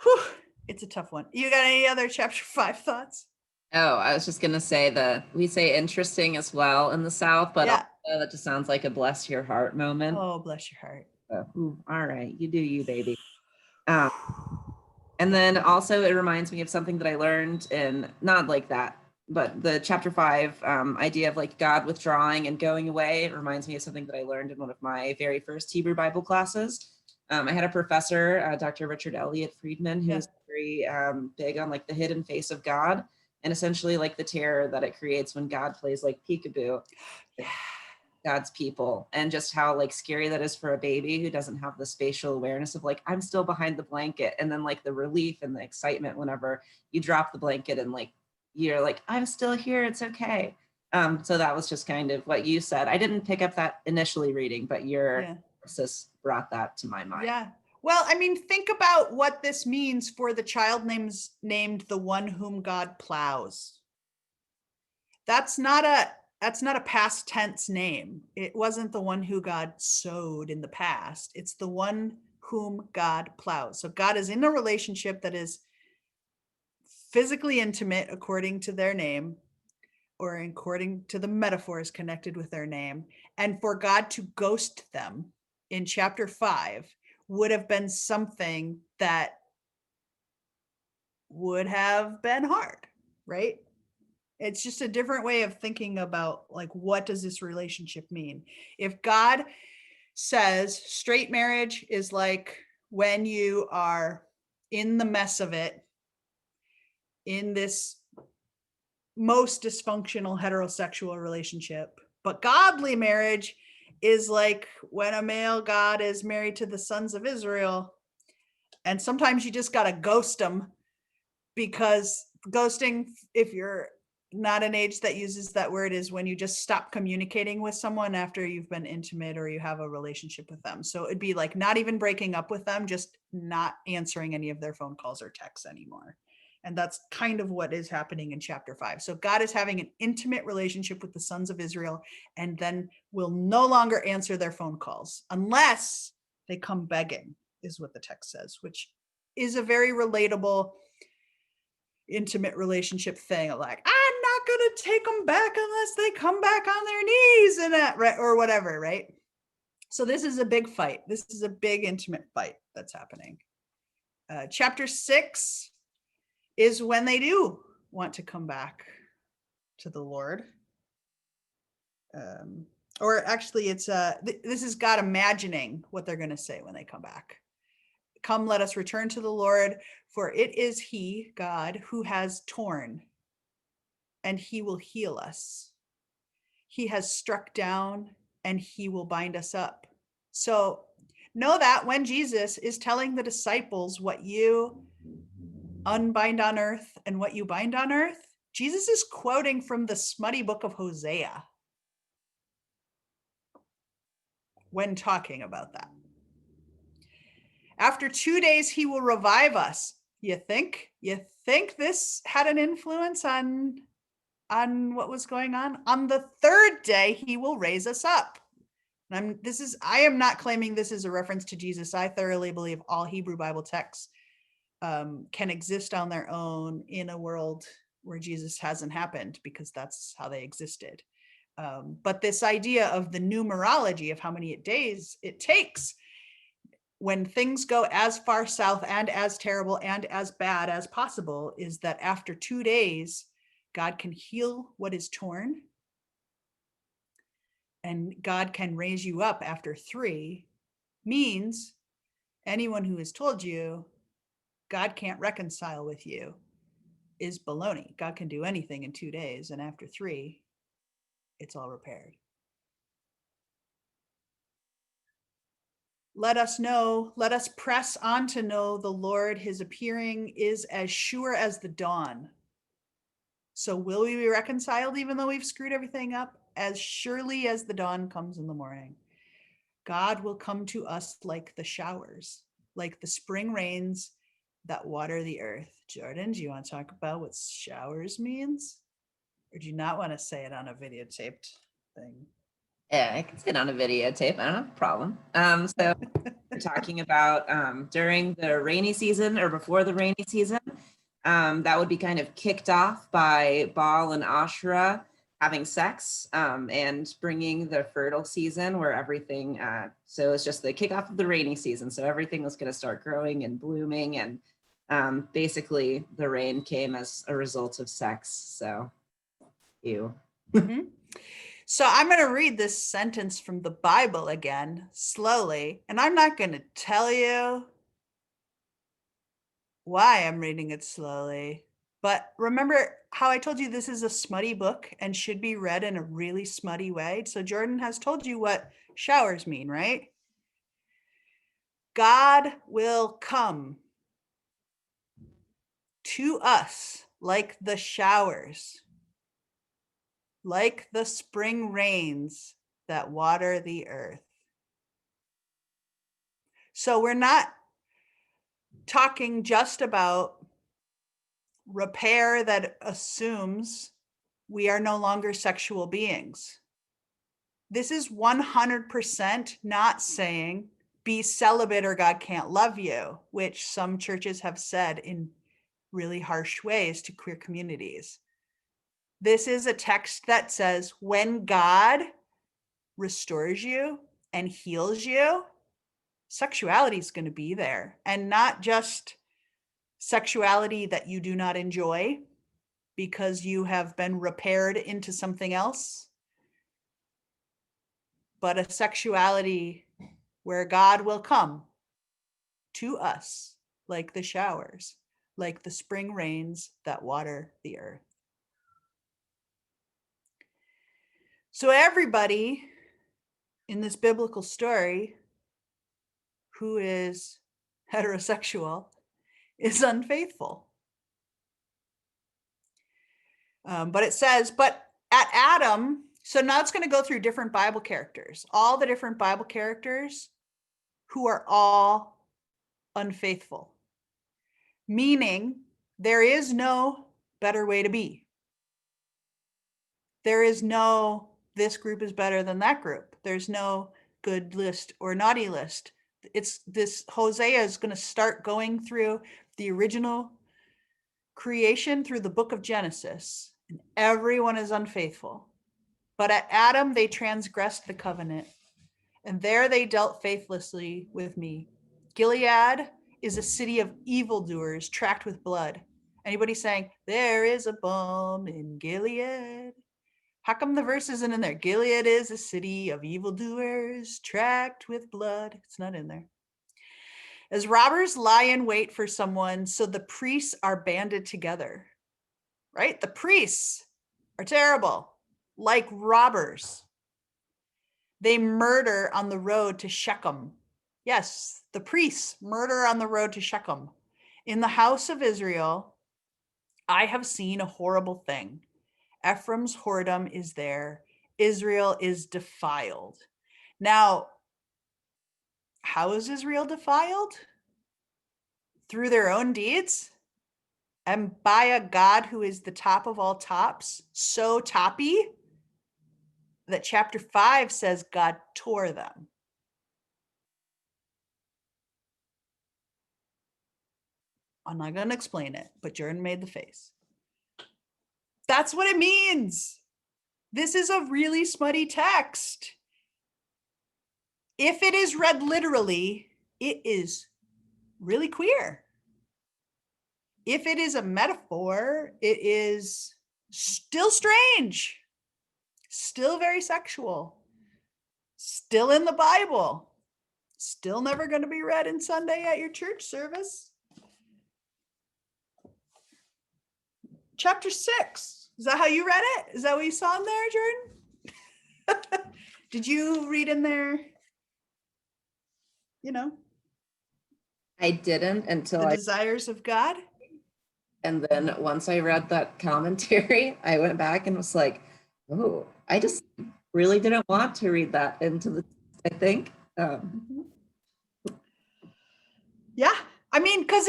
Whew, it's a tough one. You got any other chapter 5 thoughts? Oh, I was just gonna say that we say interesting as well in the South, but Yeah. also that just sounds like a bless your heart moment. Oh, bless your heart. All right, you do you, baby. And then also it reminds me of something that I learned in, not like that, but the chapter 5 idea of like God withdrawing and going away. It reminds me of something that I learned in one of my very first Hebrew Bible classes. I had a professor, Dr. Richard Elliott Friedman, who was very big on like the hidden face of God and essentially like the terror that it creates when God plays like peekaboo. Yeah. God's people, and just how like scary that is for a baby who doesn't have the spatial awareness of like, I'm still behind the blanket, and then like the relief and the excitement whenever you drop the blanket and like you're like, I'm still here, it's okay. So that was just kind of what you said. I didn't pick up that initially reading, but your sis brought that to my mind. Yeah. Well, I mean, think about what this means for the child named the one whom God plows. That's not a past tense name. It wasn't the one who God sowed in the past. It's the one whom God plows. So God is in a relationship that is physically intimate according to their name, or according to the metaphors connected with their name. And for God to ghost them in chapter 5 would have been something that would have been hard, right? It's just a different way of thinking about like, what does this relationship mean? If God says straight marriage is like when you are in the mess of it, in this most dysfunctional heterosexual relationship, but godly marriage is like when a male God is married to the sons of Israel. And sometimes you just got to ghost them, because ghosting, if you're not an age that uses that word, is when you just stop communicating with someone after you've been intimate or you have a relationship with them. So it'd be like not even breaking up with them, just not answering any of their phone calls or texts anymore. And that's kind of what is happening in chapter 5. So God is having an intimate relationship with the sons of Israel, and then will no longer answer their phone calls unless they come begging, is what the text says, which is a very relatable intimate relationship thing of like, I'm not going to take them back unless they come back on their knees and that, right, or whatever, right? So this is a big fight. This is a big intimate fight that's happening. Chapter 6 is when they do want to come back to the Lord. Or actually, it's this is God imagining what they're going to say when they come back. Come, let us return to the Lord, for it is He, God, who has torn, and He will heal us. He has struck down, and He will bind us up. So know that when Jesus is telling the disciples what you unbind on earth and what you bind on earth, Jesus is quoting from the smutty book of Hosea when talking about that. After 2 days, He will revive us. You think this had an influence on what was going on? On the third day, He will raise us up. And I am not claiming this is a reference to Jesus. I thoroughly believe all Hebrew Bible texts can exist on their own in a world where Jesus hasn't happened, because that's how they existed. But this idea of the numerology of how many days it takes when things go as far south and as terrible and as bad as possible is that after 2 days, God can heal what is torn, and God can raise you up after 3, means anyone who has told you God can't reconcile with you is baloney. God can do anything in 2 days, and after 3, it's all repaired. let us press on to know the Lord, his appearing is as sure as the dawn. So will we be reconciled even though we've screwed everything up? As surely as the dawn comes in the morning. God will come to us like the showers, like the spring rains that water the earth. Jordan, do you want to talk about what showers means? Or do you not want to say it on a videotaped thing? Yeah, I can sit on a videotape. I don't have a problem. So we're talking about during the rainy season or before the rainy season. That would be kind of kicked off by Baal and Asherah having sex and bringing the fertile season where everything, so it's just the kickoff of the rainy season. So everything was going to start growing and blooming. And basically the rain came as a result of sex. So, ew. Mm-hmm. So I'm going to read this sentence from the Bible again, slowly, and I'm not going to tell you why I'm reading it slowly. But remember how I told you this is a smutty book and should be read in a really smutty way? So Jordan has told you what showers mean, right? God will come to us like the showers, like the spring rains that water the earth. So we're not talking just about repair that assumes we are no longer sexual beings. This is 100% not saying be celibate or God can't love you, which some churches have said in really harsh ways to queer communities. This is a text that says when God restores you and heals you, sexuality is going to be there, and not just sexuality that you do not enjoy because you have been repaired into something else, but a sexuality where God will come to us like the showers, like the spring rains that water the earth. So everybody in this biblical story who is heterosexual is unfaithful. But it says, but at Adam, so now it's going to go through different Bible characters, all the different Bible characters who are all unfaithful, meaning there is no better way to be. There is no, this group is better than that group. There's no good list or naughty list. It's this Hosea is going to start going through the original creation through the book of Genesis, and everyone is unfaithful. But at Adam, they transgressed the covenant, and there they dealt faithlessly with me. Gilead is a city of evildoers tracked with blood. Anybody saying, there is a balm in Gilead? How come the verse isn't in there? Gilead is a city of evildoers tracked with blood. It's not in there. As robbers lie in wait for someone, so the priests are banded together, right? The priests are terrible, like robbers. They murder on the road to Shechem. Yes, the priests murder on the road to Shechem. In the house of Israel, I have seen a horrible thing. Ephraim's whoredom is there. Israel is defiled. Now, how is Israel defiled? Through their own deeds and by a God who is the top of all tops, so toppy that chapter 5 says God tore them. I'm not going to explain it, but Jordan made the face. That's what it means. This is a really smutty text. If it is read literally, it is really queer. If it is a metaphor, it is still strange, still very sexual, still in the Bible, still never going to be read in Sunday at your church service. Chapter 6. Is that how you read it? Is that what you saw in there, Jordan? Did you read in there? you know, I didn't until the I, desires of God. and then once I read that commentary, I went back and was like, oh, I just really didn't want to read that into the, I think. Yeah. I mean, because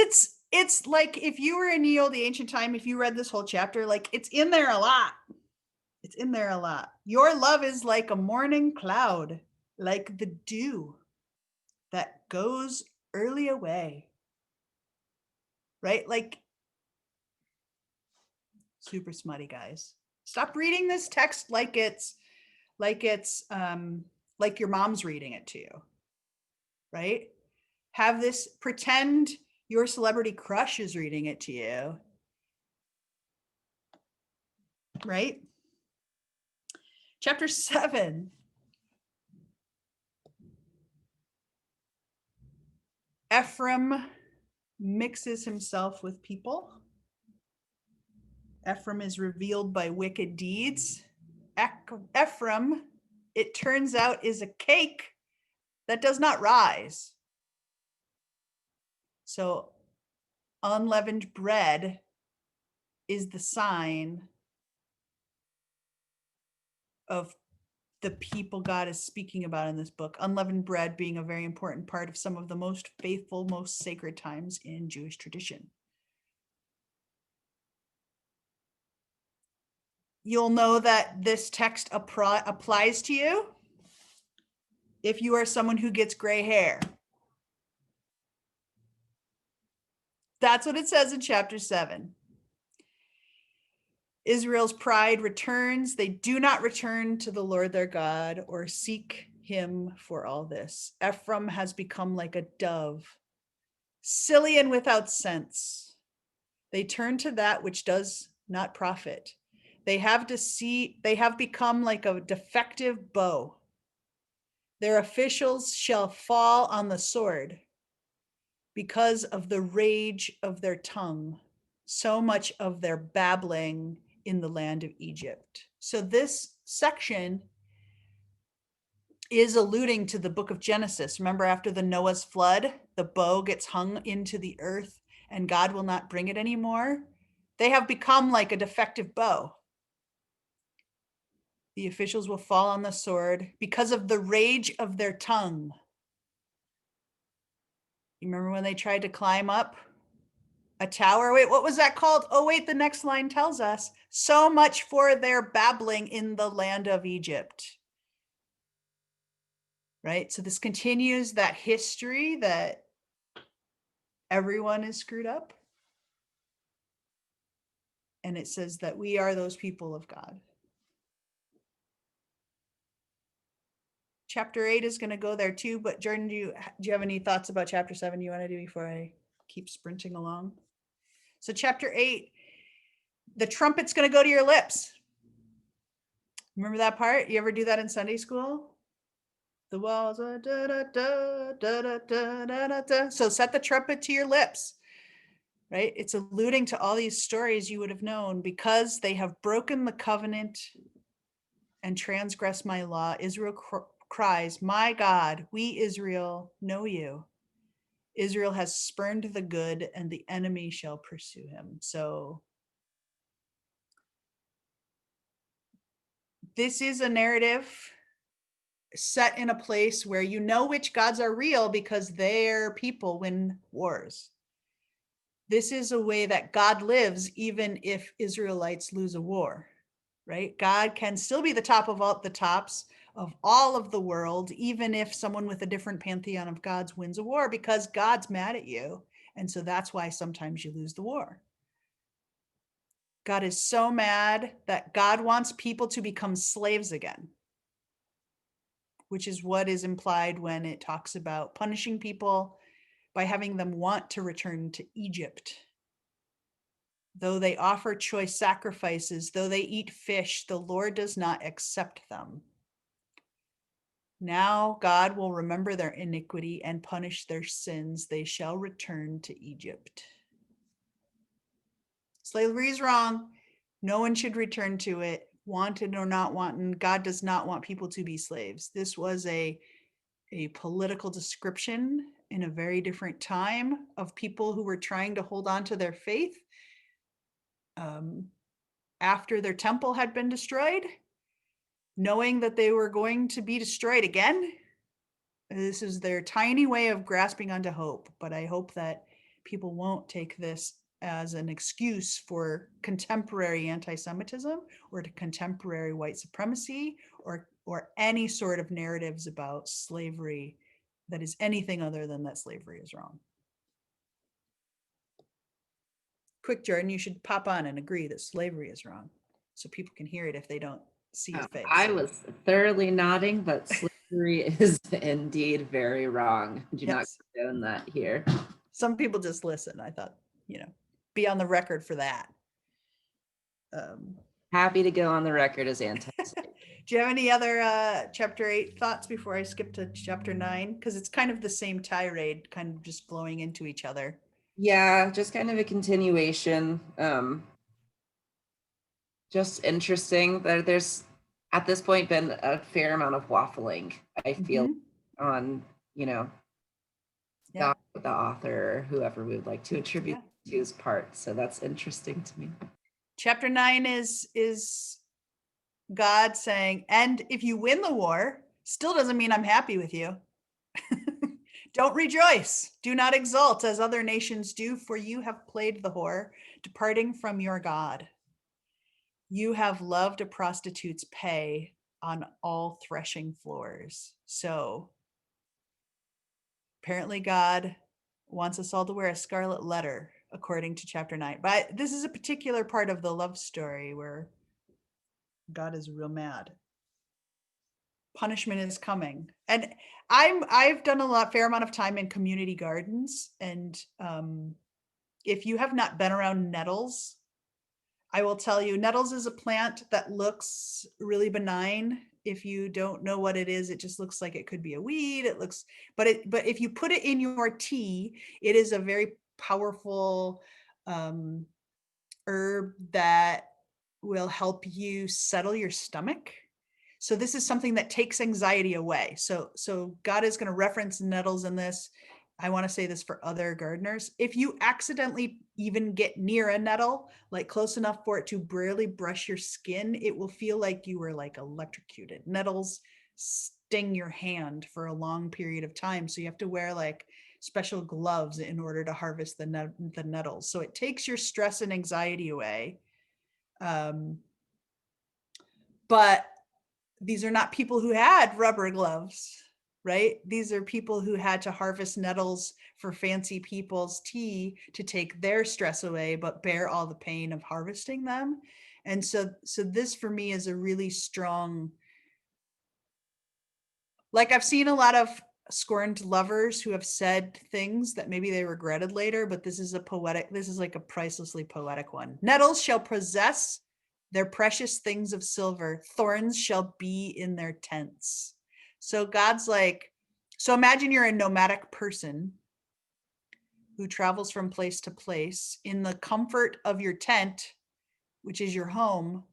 it's like if you were in the ancient time, if you read this whole chapter, like it's in there a lot. It's in there a lot. Your love is like a morning cloud, like the dew that goes early away. Right? Like super smutty, guys. Stop reading this text like it's like your mom's reading it to you. Right? Have this pretend your celebrity crush is reading it to you. Right? Chapter 7. Ephraim mixes himself with people. Ephraim is revealed by wicked deeds. Ephraim, it turns out, is a cake that does not rise. So unleavened bread is the sign of the people God is speaking about in this book. Unleavened bread being a very important part of some of the most faithful, most sacred times in Jewish tradition. You'll know that this text applies to you if you are someone who gets gray hair. That's what it says in chapter 7. Israel's pride returns. They do not return to the Lord their God or seek him for all this. Ephraim has become like a dove, silly and without sense. They turn to that which does not profit. They have become like a defective bow. Their officials shall fall on the sword because of the rage of their tongue, so much of their babbling in the land of Egypt. So this section is alluding to the book of Genesis. Remember, after the Noah's flood, the bow gets hung into the earth and God will not bring it anymore. They have become like a defective bow. The officials will fall on the sword because of the rage of their tongue. You remember when they tried to climb up a tower? Wait, what was that called? Oh, wait, the next line tells us. So much for their babbling in the land of Egypt. Right? So this continues that history that everyone is screwed up. And it says that we are those people of God. Chapter 8 is going to go there too. But Jordan, do you have any thoughts about chapter 7 you want to do before I keep sprinting along? So chapter 8, the trumpet's going to go to your lips. Remember that part? You ever do that in Sunday school? The walls are da da da da da da da da da. So set the trumpet to your lips. Right? It's alluding to all these stories you would have known because they have broken the covenant and transgressed my law. Israel cries, my God, we Israel know you. Israel has spurned the good and the enemy shall pursue him. So this is a narrative set in a place where you know which gods are real because their people win wars. This is a way that God lives even if Israelites lose a war, right? God can still be the top of all the tops of all of the world, even if someone with a different pantheon of gods wins a war, because God's mad at you. And so that's why sometimes you lose the war. God is so mad that God wants people to become slaves again, which is what is implied when it talks about punishing people by having them want to return to Egypt. Though they offer choice sacrifices, though they eat fish, the Lord does not accept them. Now God will remember their iniquity and punish their sins. They shall return to Egypt. Slavery is wrong. No one should return to it, wanted or not wanted. God does not want people to be slaves. This was a a political description in a very different time of people who were trying to hold on to their faith after their temple had been destroyed, knowing that they were going to be destroyed again. This is their tiny way of grasping onto hope, but I hope that people won't take this as an excuse for contemporary anti-Semitism or to contemporary white supremacy or any sort of narratives about slavery that is anything other than that slavery is wrong. Quick, Jordan, you should pop on and agree that slavery is wrong so people can hear it if they don't see your face. I was thoroughly nodding, but slavery is indeed very wrong. Do not condone that here. Some people just listen. I thought, be on the record for that. Happy to go on the record as anti-slavery. Do you have any other chapter 8 thoughts before I skip to chapter 9? Because it's kind of the same tirade, kind of just flowing into each other. Yeah, just kind of a continuation. Just interesting that there's at this point been a fair amount of waffling, I feel, on, the author or whoever we would like to attribute to his part. So that's interesting to me. Chapter 9 is God saying, and if you win the war, still doesn't mean I'm happy with you. Don't rejoice. Do not exult as other nations do, for you have played the whore, departing from your God. You have loved a prostitute's pay on all threshing floors. So apparently God wants us all to wear a scarlet letter, according to chapter 9. But this is a particular part of the love story where God is real mad. Punishment is coming. And I've done fair amount of time in community gardens. And if you have not been around nettles, I will tell you, nettles is a plant that looks really benign. If you don't know what it is, it just looks like it could be a weed. But if you put it in your tea, it is a very powerful herb that will help you settle your stomach. So this is something that takes anxiety away. So God is going to reference nettles in this. I want to say this for other gardeners. If you accidentally even get near a nettle, like close enough for it to barely brush your skin, it will feel like you were like electrocuted. Nettles sting your hand for a long period of time. So you have to wear like special gloves in order to harvest the nettles. So it takes your stress and anxiety away. But these are not people who had rubber gloves, right? These are people who had to harvest nettles for fancy people's tea to take their stress away, but bear all the pain of harvesting them. And so this for me is a really strong, like I've seen a lot of scorned lovers who have said things that maybe they regretted later, but this is like a pricelessly poetic one. Nettles shall possess their precious things of silver, thorns shall be in their tents. So God's like, so imagine you're a nomadic person who travels from place to place. In the comfort of your tent, which is your home,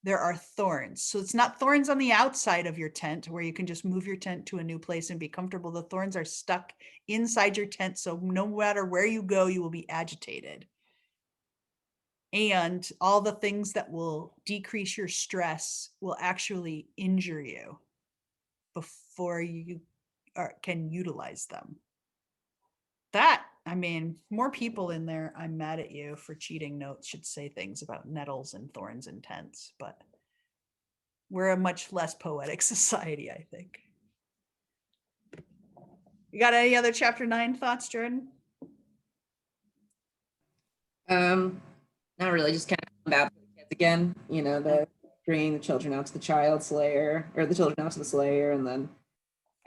there are thorns. So it's not thorns on the outside of your tent where you can just move your tent to a new place and be comfortable. The thorns are stuck inside your tent. So no matter where you go, you will be agitated. And all the things that will decrease your stress will actually injure you before you can utilize them. More people in there, I'm mad at you for cheating notes, should say things about nettles and thorns and tents, but we're a much less poetic society, I think. You got any other chapter 9 thoughts, Jordan? Not really, just kind of bad for the kids again, the bringing the children out to the child slayer, or the children out to the slayer, and then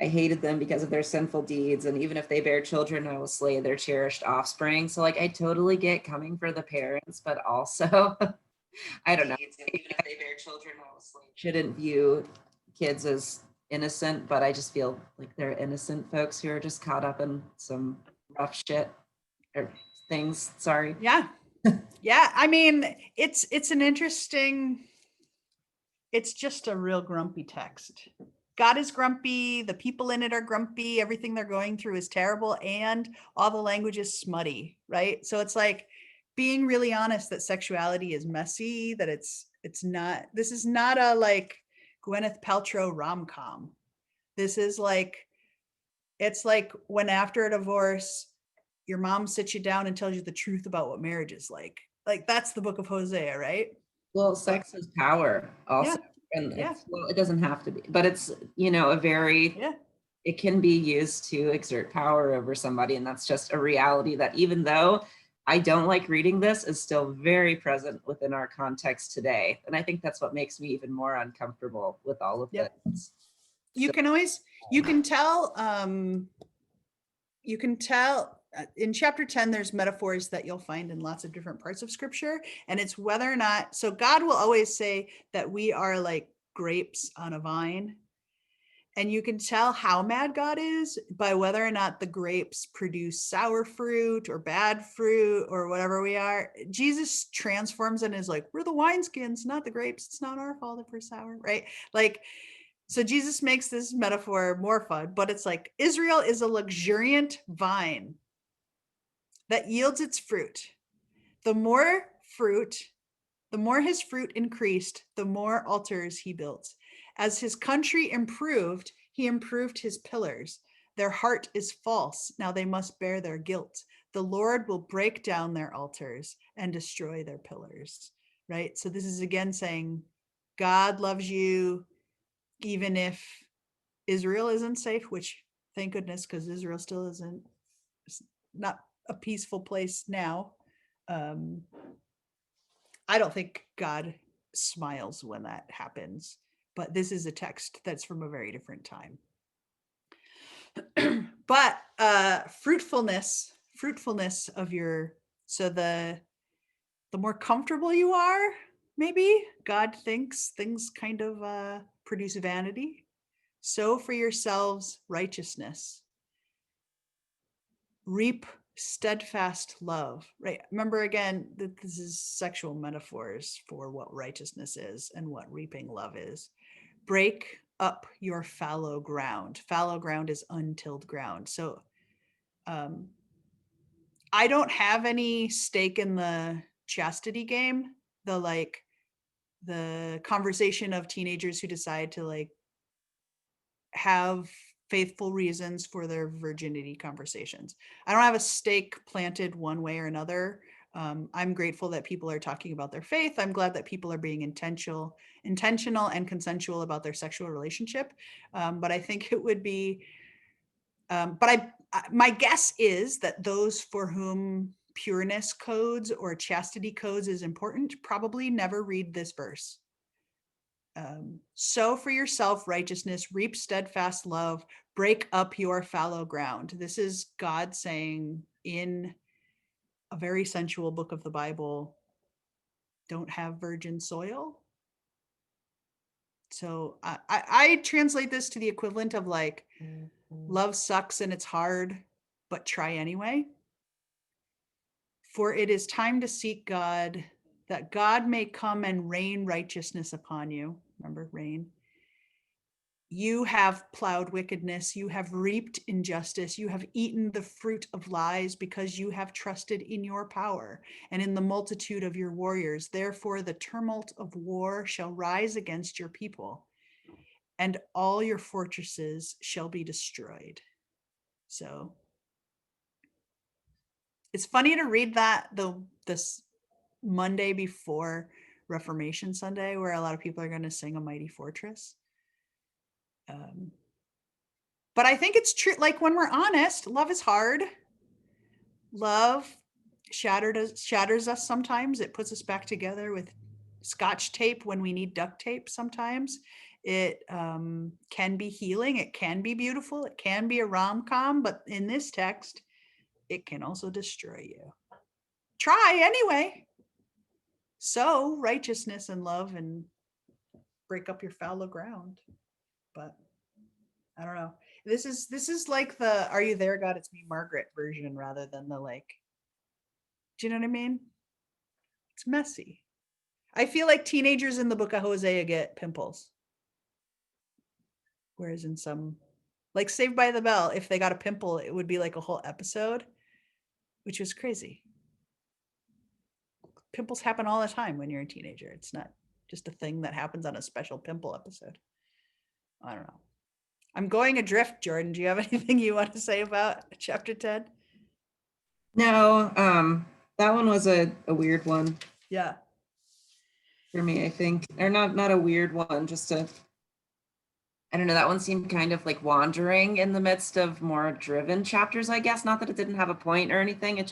I hated them because of their sinful deeds, and even if they bear children, I will slay their cherished offspring. So like I totally get coming for the parents, but also I don't know, even if they bear children, I will slay. Shouldn't view kids as innocent, but I just feel like they're innocent folks who are just caught up in some rough shit or things. Sorry. Yeah. Yeah, it's an interesting, it's just a real grumpy text. God is grumpy, the people in it are grumpy, everything they're going through is terrible, and all the language is smutty, right? So it's like being really honest that sexuality is messy, that it's not, this is not a like Gwyneth Paltrow rom-com. This is like, it's like when after a divorce, your mom sits you down and tells you the truth about what marriage is like. Like that's the book of Hosea, right? Well, But sex is power yeah, also. And yeah, it's, well, it doesn't have to be, but it's, you know, a very, yeah. it can be used to exert power over somebody. And that's just a reality that, even though I don't like reading this, is still very present within our context today. And I think that's what makes me even more uncomfortable with all of Yep. this. You So, can always, you can tell, in chapter 10, there's metaphors that you'll find in lots of different parts of scripture. And it's whether or not, so God will always say that we are like grapes on a vine. And you can tell how mad God is by whether or not the grapes produce sour fruit or bad fruit or whatever we are. Jesus transforms and is like, we're the wineskins, not the grapes. It's not our fault if we're sour, right? Like, so Jesus makes this metaphor more fun, but it's like Israel is a luxuriant vine that yields its fruit. The more fruit, the more his fruit increased, the more altars he built. As his country improved, he improved his pillars. Their heart is false. Now they must bear their guilt. The Lord will break down their altars and destroy their pillars. Right? So this is again saying God loves you even if Israel isn't safe, which thank goodness, because Israel still isn't, not a peaceful place now. Um, I don't think God smiles when that happens, but this is a text that's from a very different time. But fruitfulness of your, so the more comfortable you are, maybe God thinks things kind of produce vanity. Sow for yourselves righteousness, reap steadfast love, right? Remember again that this is sexual metaphors for what righteousness is and what reaping love is. Break up your fallow ground. Fallow ground is untilled ground. So I don't have any stake in the chastity game, the like the conversation of teenagers who decide to like have faithful reasons for their virginity conversations. I don't have a stake planted one way or another. I'm grateful that people are talking about their faith. I'm glad that people are being intentional and consensual about their sexual relationship. But I think it would be, my guess is that those for whom pureness codes or chastity codes is important probably never read this verse. Sow for yourself righteousness, reap steadfast love, break up your fallow ground. This is God saying in a very sensual book of the Bible, don't have virgin soil. So I translate this to the equivalent of like, love sucks and it's hard, but try anyway. For it is time to seek God, that God may come and rain righteousness upon you. Remember, rain. You have plowed wickedness, you have reaped injustice, you have eaten the fruit of lies because you have trusted in your power and in the multitude of your warriors. Therefore, the tumult of war shall rise against your people, and all your fortresses shall be destroyed. So it's funny to read that this Monday before Reformation Sunday, where a lot of people are going to sing A Mighty Fortress. But I think it's true. Like when we're honest, love is hard. Love shatters us sometimes. It puts us back together with scotch tape when we need duct tape sometimes. It can be healing. It can be beautiful. It can be a rom-com. But in this text, it can also destroy you. Try anyway. Sow righteousness and love and break up your fallow ground. But I don't know. This is like the "Are you there, God? It's me, Margaret" version rather than the like. Do you know what I mean? It's messy. I feel like teenagers in the book of Hosea get pimples. Whereas in some, like Saved by the Bell, if they got a pimple, it would be like a whole episode, which was crazy. Pimples happen all the time when you're a teenager. It's not just a thing that happens on a special pimple episode. I don't know. I'm going adrift, Jordan. Do you have anything you want to say about chapter 10? No, that one was a weird one Yeah. for me, I think. Or not a weird one, just I don't know, that one seemed kind of like wandering in the midst of more driven chapters, I guess. Not that it didn't have a point or anything,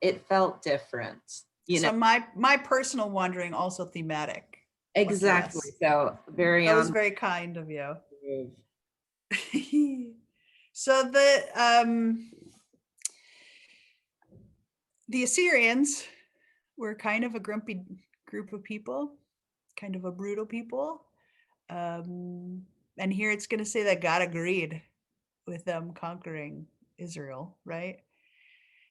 it felt different, you know. So my personal wandering also thematic. Exactly. Yes. So very That was on. very kind of you. So the Assyrians were kind of a grumpy group of people, kind of a brutal people. And here it's going to say that God agreed with them conquering Israel, right?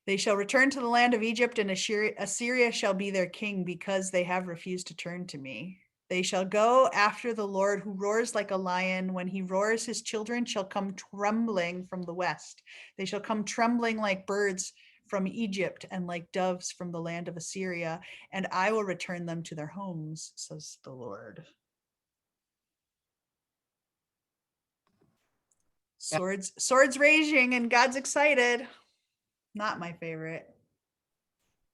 They shall return to the land of Egypt, and Assyria shall be their king, because they have refused to turn to me. They shall go after the Lord, who roars like a lion. When he roars, his children shall come trembling from the west. They shall come trembling like birds from Egypt, and like doves from the land of Assyria, and I will return them to their homes, says the Lord. Swords raging, and God's excited. Not my favorite.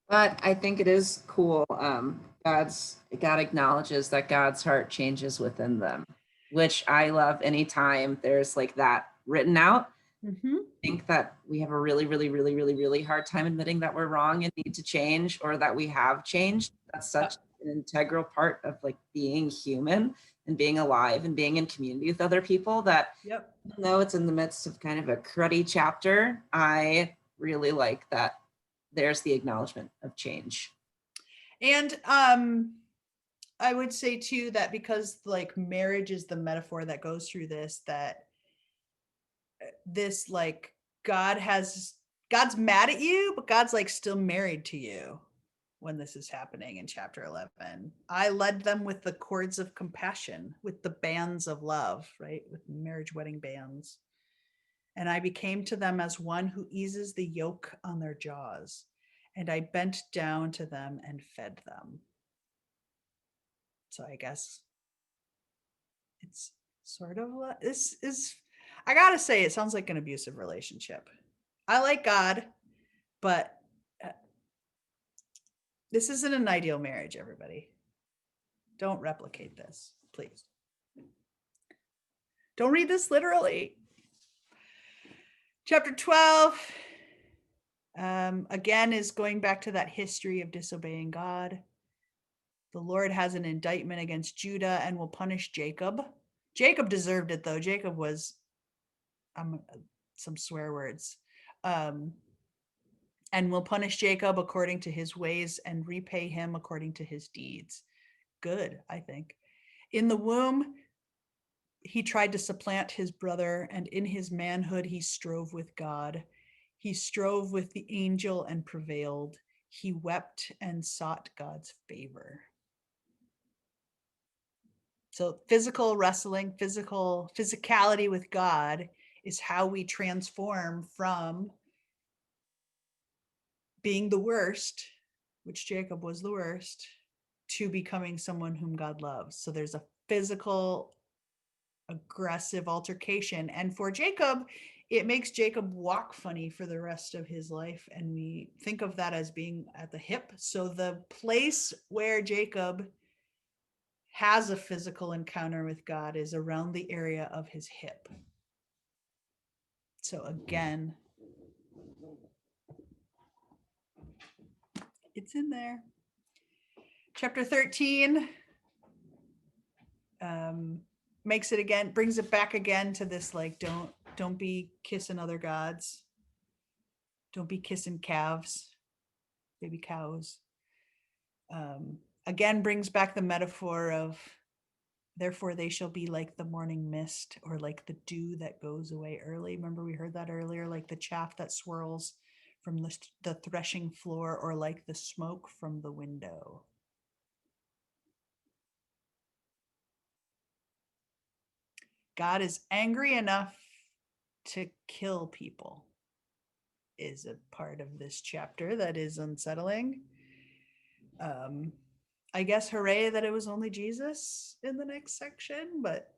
But I think it is cool. God acknowledges that God's heart changes within them, which I love anytime there's like that written out. Mm-hmm. I think that we have a really, really, really, really, really hard time admitting that we're wrong and need to change, or that we have changed. That's such an integral part of like being human and being alive and being in community with other people, that Yep. even though it's in the midst of kind of a cruddy chapter, I really like that there's the acknowledgement of change. And I would say too that because like marriage is the metaphor that goes through this, that this like God's mad at you, but God's like still married to you when this is happening in chapter 11. I led them with the cords of compassion, with the bands of love, right? With marriage wedding bands. And I became to them as one who eases the yoke on their jaws. And I bent down to them and fed them. So I guess it's sort of this is, I gotta say, it sounds like an abusive relationship. I like God, but this isn't an ideal marriage, everybody. Don't replicate this, please. Don't read this literally. Chapter 12, again, is going back to that history of disobeying God. The Lord has an indictment against Judah and will punish Jacob. Jacob deserved it, though. Jacob was some swear words. And will punish Jacob according to his ways and repay him according to his deeds. Good, I think. In the womb, he tried to supplant his brother, and in his manhood, he strove with God. He strove with the angel and prevailed. He wept and sought God's favor. So physical wrestling, physicality with God is how we transform from being the worst, which Jacob was the worst, to becoming someone whom God loves. So there's a physical, aggressive altercation. And for Jacob, it makes Jacob walk funny for the rest of his life. And we think of that as being at the hip. So the place where Jacob has a physical encounter with God is around the area of his hip. So again, it's in there. Chapter 13 makes it again, brings it back again to this like, don't be kissing other gods. Don't be kissing calves, baby cows. Again, brings back the metaphor of, therefore they shall be like the morning mist, or like the dew that goes away early. Remember we heard that earlier, like the chaff that swirls from the threshing floor, or like the smoke from the window. God is angry enough to kill people is a part of this chapter that is unsettling. I guess hooray that it was only Jesus in the next section, but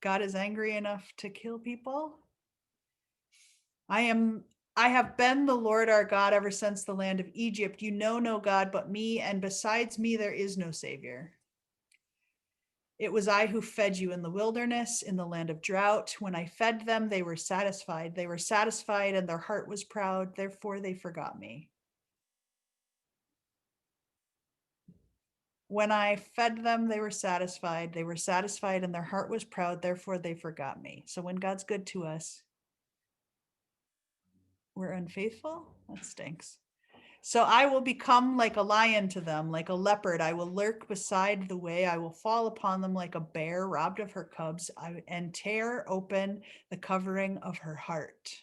God is angry enough to kill people. I have been the Lord our God ever since the land of Egypt. You know no God but me, and besides me there is no Savior. It was I who fed you in the wilderness, in the land of drought. When I fed them, they were satisfied. They were satisfied, and their heart was proud. Therefore, they forgot me. When I fed them, they were satisfied. They were satisfied, and their heart was proud. Therefore, they forgot me. So when God's good to us, we're unfaithful? That stinks. So I will become like a lion to them, like a leopard. I will lurk beside the way. I will fall upon them like a bear robbed of her cubs, and tear open the covering of her heart.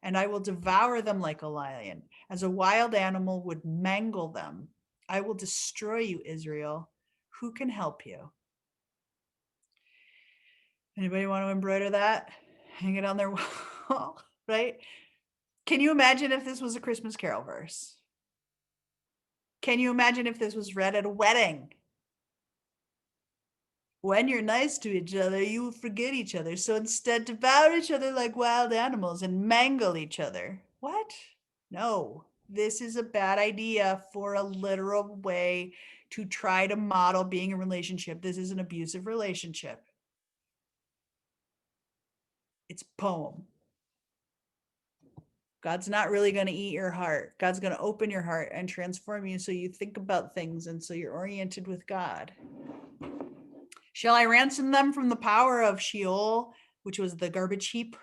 And I will devour them like a lion, as a wild animal would mangle them. I will destroy you, Israel. Who can help you? Anybody want to embroider that? Hang it on their wall, right? Can you imagine if this was a Christmas Carol verse? Can you imagine if this was read at a wedding? When you're nice to each other, you will forget each other. So instead, devour each other like wild animals and mangle each other. What? No, this is a bad idea for a literal way to try to model being a relationship. This is an abusive relationship. It's a poem. God's not really going to eat your heart. God's going to open your heart and transform you so you think about things and so you're oriented with God. Shall I ransom them from the power of Sheol, which was the garbage heap?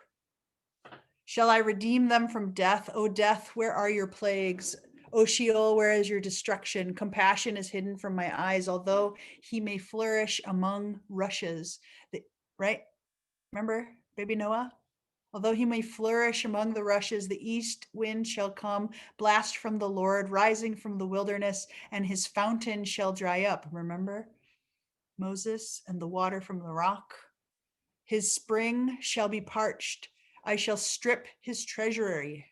Shall I redeem them from death? O death, where are your plagues? O Sheol, where is your destruction? Compassion is hidden from my eyes, although he may flourish among rushes. Right? Remember, baby Noah? Although he may flourish among the rushes, the east wind shall come, blast from the Lord, rising from the wilderness, and his fountain shall dry up. Remember Moses and the water from the rock? His spring shall be parched. I shall strip his treasury.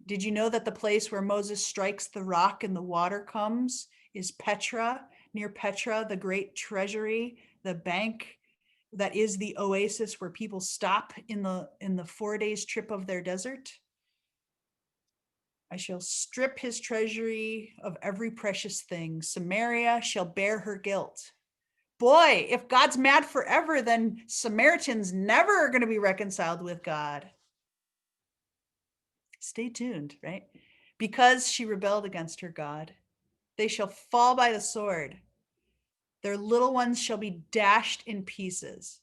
Did you know that the place where Moses strikes the rock and the water comes is Petra, near Petra, the great treasury, the bank that is the oasis where people stop in the 4 days trip of their desert? I shall strip his treasury of every precious thing. Samaria shall bear her guilt. Boy, if God's mad forever, then Samaritans never are going to be reconciled with God. Stay tuned, right? Because she rebelled against her God, they shall fall by the sword. Their little ones shall be dashed in pieces.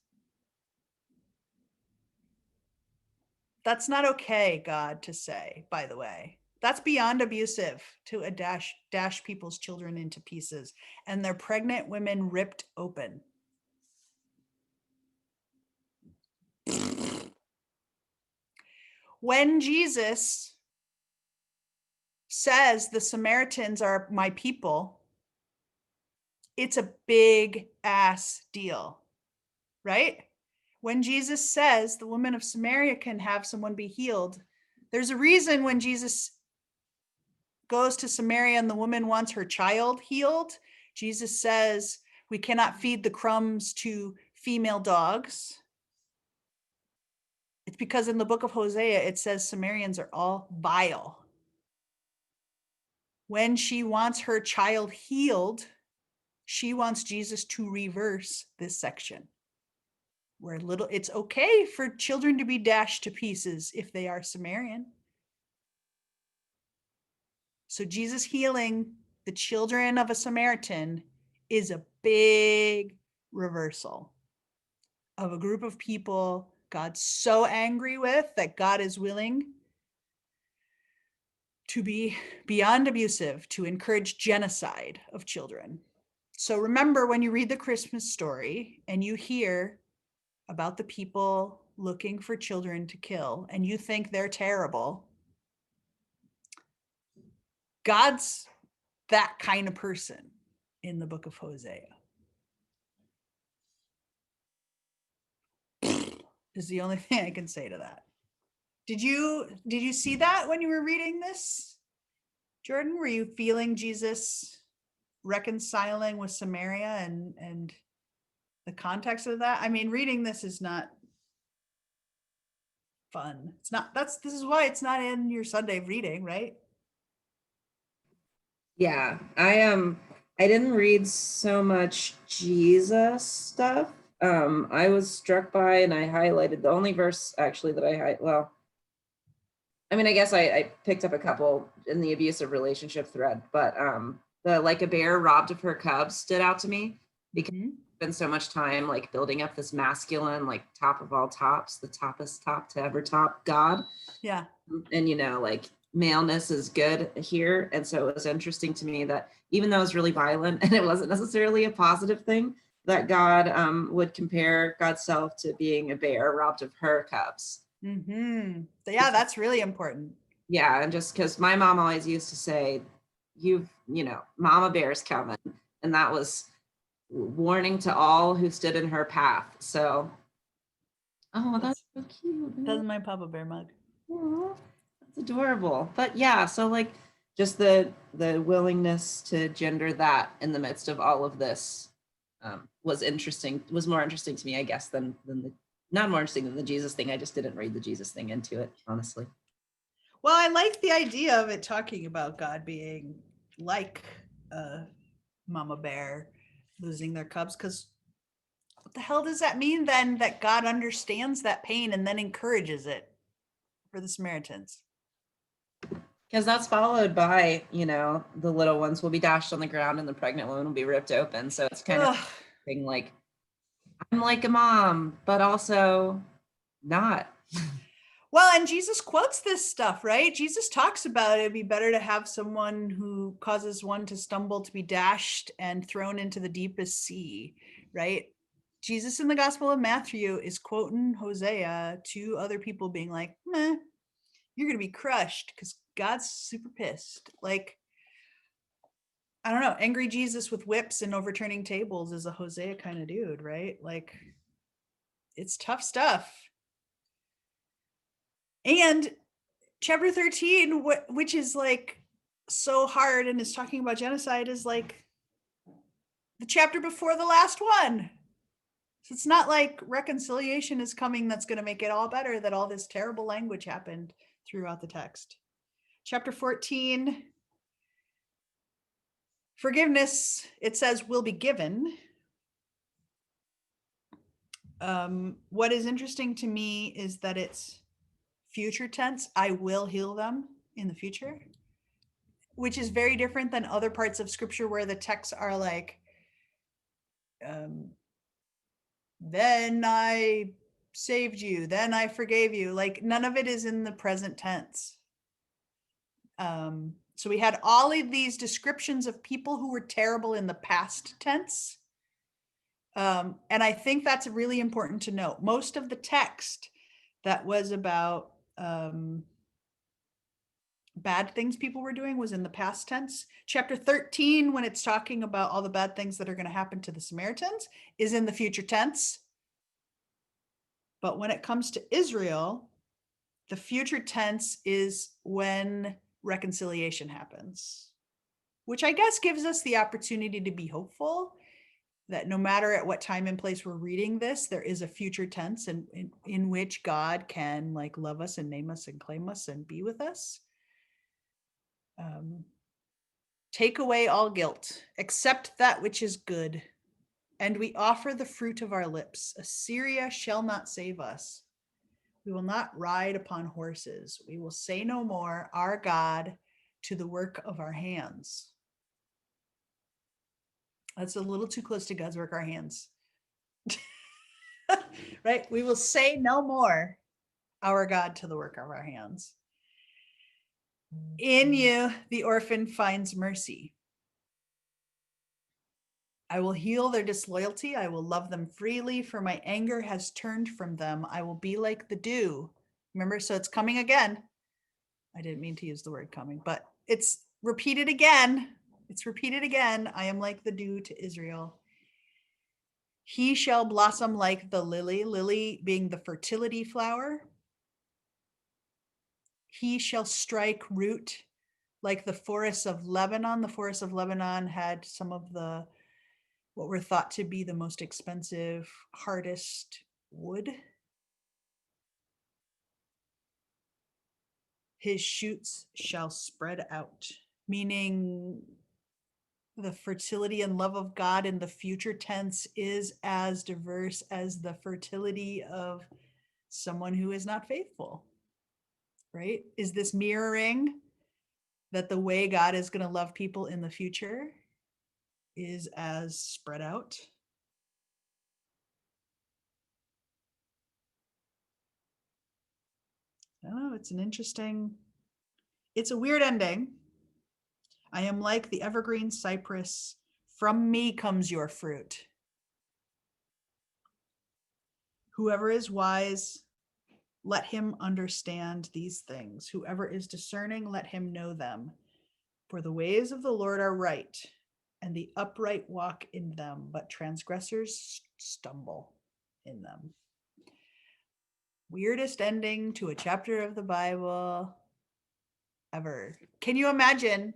That's not okay, God, to say, by the way. That's beyond abusive to dash people's children into pieces and their pregnant women ripped open. When Jesus says the Samaritans are my people, it's a big ass deal, right? When Jesus says the woman of Samaria can have someone be healed, there's a reason when Jesus goes to Samaria and the woman wants her child healed, Jesus says, we cannot feed the crumbs to female dogs. It's because in the book of Hosea, it says Samaritans are all vile. When she wants her child healed, she wants Jesus to reverse this section. Where it's okay for children to be dashed to pieces if they are Samaritan. So Jesus healing the children of a Samaritan is a big reversal of a group of people God's so angry with that God is willing to be beyond abusive, to encourage genocide of children. So remember, when you read the Christmas story and you hear about the people looking for children to kill and you think they're terrible, God's that kind of person in the book of Hosea. is the only thing I can say to that. Did you see that when you were reading this, Jordan? Were you feeling Jesus reconciling with Samaria and the context of that? I mean, reading this is not fun. It's not, this is why it's not in your Sunday reading, right? Yeah, I didn't read so much Jesus stuff. I was struck by and I highlighted the only verse actually that well, I mean, I guess I picked up a couple in the abusive relationship thread, but the like a bear robbed of her cubs stood out to me because Mhm. spend so much time like building up this masculine, like top of all tops, the toppest top to ever top God. Yeah. And like maleness is good here. And so it was interesting to me that even though it was really violent and it wasn't necessarily a positive thing, that God would compare God's self to being a bear robbed of her cubs. Yeah, that's really important. Yeah, and just because my mom always used to say, mama bear's coming. And that was warning to all who stood in her path. So, oh, that's so cute. That's my Papa Bear mug. Aw, that's adorable. But yeah, so like just the willingness to gender that in the midst of all of this was interesting, was more interesting to me, I guess, than the not more interesting than the Jesus thing. I just didn't read the Jesus thing into it, honestly. Well, I like the idea of it talking about God being like Mama Bear losing their cubs, because what the hell does that mean then, that God understands that pain and then encourages it for the Samaritans? Because that's followed by, the little ones will be dashed on the ground and the pregnant woman will be ripped open. So it's kind of Ugh. thing like, I'm like a mom, but also not. Well, and Jesus quotes this stuff, right? Jesus talks about it'd be better to have someone who causes one to stumble to be dashed and thrown into the deepest sea, right? Jesus in the Gospel of Matthew is quoting Hosea to other people being like, meh, you're going to be crushed because God's super pissed. Like, I don't know, angry Jesus with whips and overturning tables is a Hosea kind of dude, right? Like, it's tough stuff. And chapter 13, which is like so hard and is talking about genocide, is like the chapter before the last one. So it's not like reconciliation is coming that's going to make it all better, that all this terrible language happened throughout the text. Chapter 14, forgiveness, it says, will be given. What is interesting to me is that it's future tense. I will heal them in the future, which is very different than other parts of scripture where the texts are like, then I saved you, then I forgave you. Like, none of it is in the present tense. So we had all of these descriptions of people who were terrible in the past tense. And I think that's really important to note. Most of the text that was about bad things people were doing was in the past tense. Chapter 13, when it's talking about all the bad things that are going to happen to the Samaritans, is in the future tense. But when it comes to Israel, the future tense is when reconciliation happens, which I guess gives us the opportunity to be hopeful that no matter at what time and place we're reading this, there is a future tense in which God can like love us and name us and claim us and be with us. Take away all guilt, accept that which is good, and we offer the fruit of our lips. Assyria shall not save us. We will not ride upon horses. We will say no more, our God, to the work of our hands. That's a little too close to God's work, our hands. Right? We will say no more, our God, to the work of our hands. In you, the orphan finds mercy. I will heal their disloyalty. I will love them freely, for my anger has turned from them. I will be like the dew. Remember, so it's coming again. I didn't mean to use the word coming, but it's repeated again. It's repeated again. I am like the dew to Israel. He shall blossom like the lily, lily being the fertility flower. He shall strike root like the forests of Lebanon. The forests of Lebanon had some of the what were thought to be the most expensive, hardest wood. His shoots shall spread out, meaning the fertility and love of God in the future tense is as diverse as the fertility of someone who is not faithful, right? Is this mirroring that the way God is going to love people in the future is as spread out? I don't know. It's a weird ending. I am like the evergreen cypress. From me comes your fruit. Whoever is wise, let him understand these things. Whoever is discerning, let him know them. For the ways of the Lord are right, and the upright walk in them, but transgressors stumble in them. Weirdest ending to a chapter of the Bible ever. Can you imagine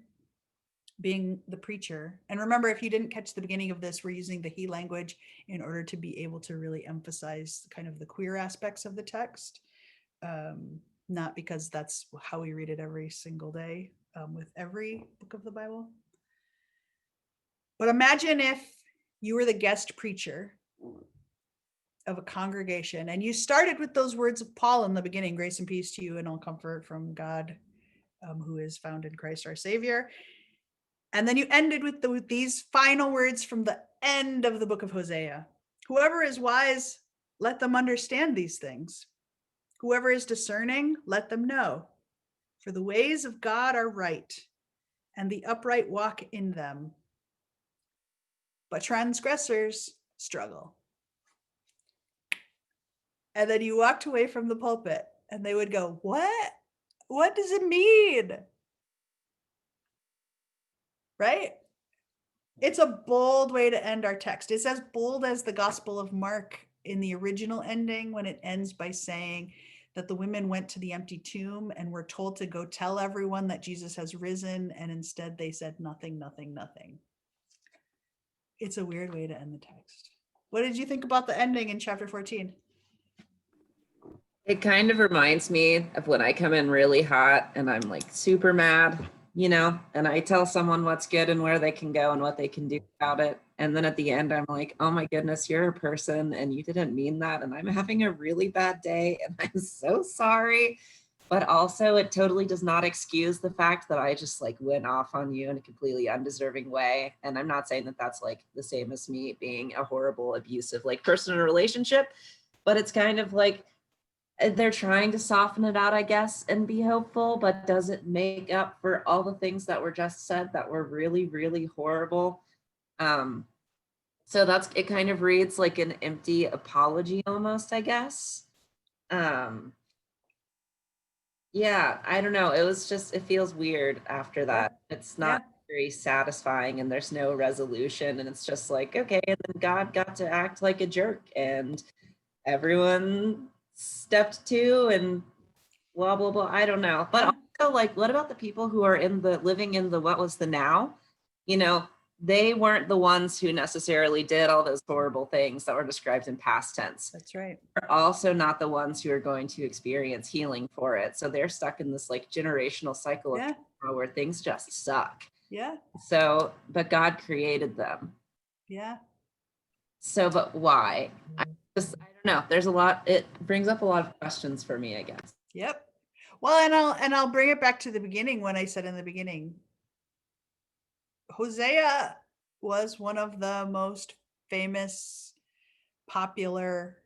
being the preacher? And remember, if you didn't catch the beginning of this, we're using the he language in order to be able to really emphasize kind of the queer aspects of the text. Not because that's how we read it every single day with every book of the Bible. But imagine if you were the guest preacher of a congregation and you started with those words of Paul in the beginning, grace and peace to you and all comfort from God, who is found in Christ our Savior. And then you ended with these final words from the end of the book of Hosea. Whoever is wise, let them understand these things. Whoever is discerning, let them know. For the ways of God are right, and the upright walk in them. But transgressors struggle. And then you walked away from the pulpit, and they would go, "What? What does it mean?" Right? It's a bold way to end our text. It's as bold as the Gospel of Mark in the original ending, when it ends by saying that the women went to the empty tomb and were told to go tell everyone that Jesus has risen, and instead they said nothing, nothing, nothing. It's a weird way to end the text. What did you think about the ending in chapter 14? It kind of reminds me of when I come in really hot and I'm like super mad, and I tell someone what's good and where they can go and what they can do about it. And then at the end, I'm like, oh my goodness, you're a person and you didn't mean that. And I'm having a really bad day and I'm so sorry. But also, it totally does not excuse the fact that I just like went off on you in a completely undeserving way. And I'm not saying that that's like the same as me being a horrible, abusive like person in a relationship, but it's kind of like, they're trying to soften it out, I guess, and be hopeful, but does it make up for all the things that were just said that were really, really horrible? So it kind of reads like an empty apology almost, I guess. Yeah, I don't know. It feels weird after that. It's Yeah. not very satisfying and there's no resolution. And it's just like, okay, and then God got to act like a jerk and everyone stepped to and blah blah blah. I don't know. But also, like, what about the people who are living in the what was the now? They weren't the ones who necessarily did all those horrible things that were described in past tense. That's right. They're also not the ones who are going to experience healing for it. So they're stuck in this like generational cycle of trauma where things just suck. Yeah. So, but God created them. Yeah. So, but why? I don't know. There's a lot. It brings up a lot of questions for me, I guess. Yep. Well, and I'll bring it back to the beginning when I said in the beginning, Hosea was one of the most famous, popular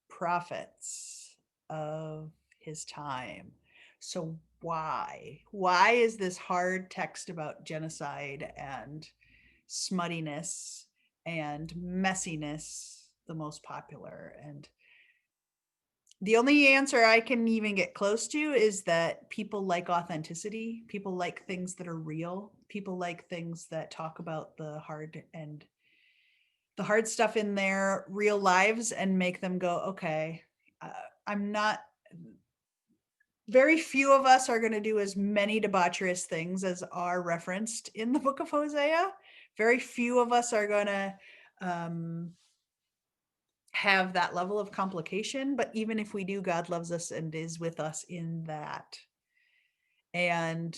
prophets of his time. So why? Why is this hard text about genocide and smuttiness and messiness the most popular? And the only answer I can even get close to is that people like authenticity. People like things that are real. People like things that talk about the hard and the hard stuff in their real lives and make them go, okay, I'm not, very few of us are going to do as many debaucherous things as are referenced in the book of Hosea. Very few of us are going to have that level of complication, but even if we do, God loves us and is with us in that. And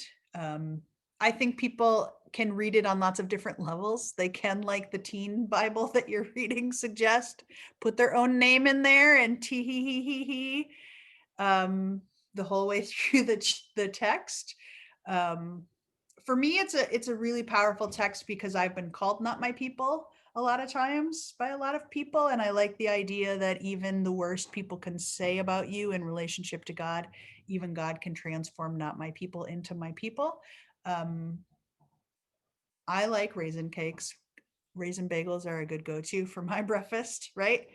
I think people can read it on lots of different levels. They can, like the teen Bible that you're reading suggest, put their own name in there and tee hee hee hee hee the whole way through the text. For me, it's a really powerful text because I've been called not my people a lot of times by a lot of people, and I like the idea that even the worst people can say about you in relationship to God, even God can transform not my people into my people. I like raisin cakes. Raisin bagels are a good go-to for my breakfast, right?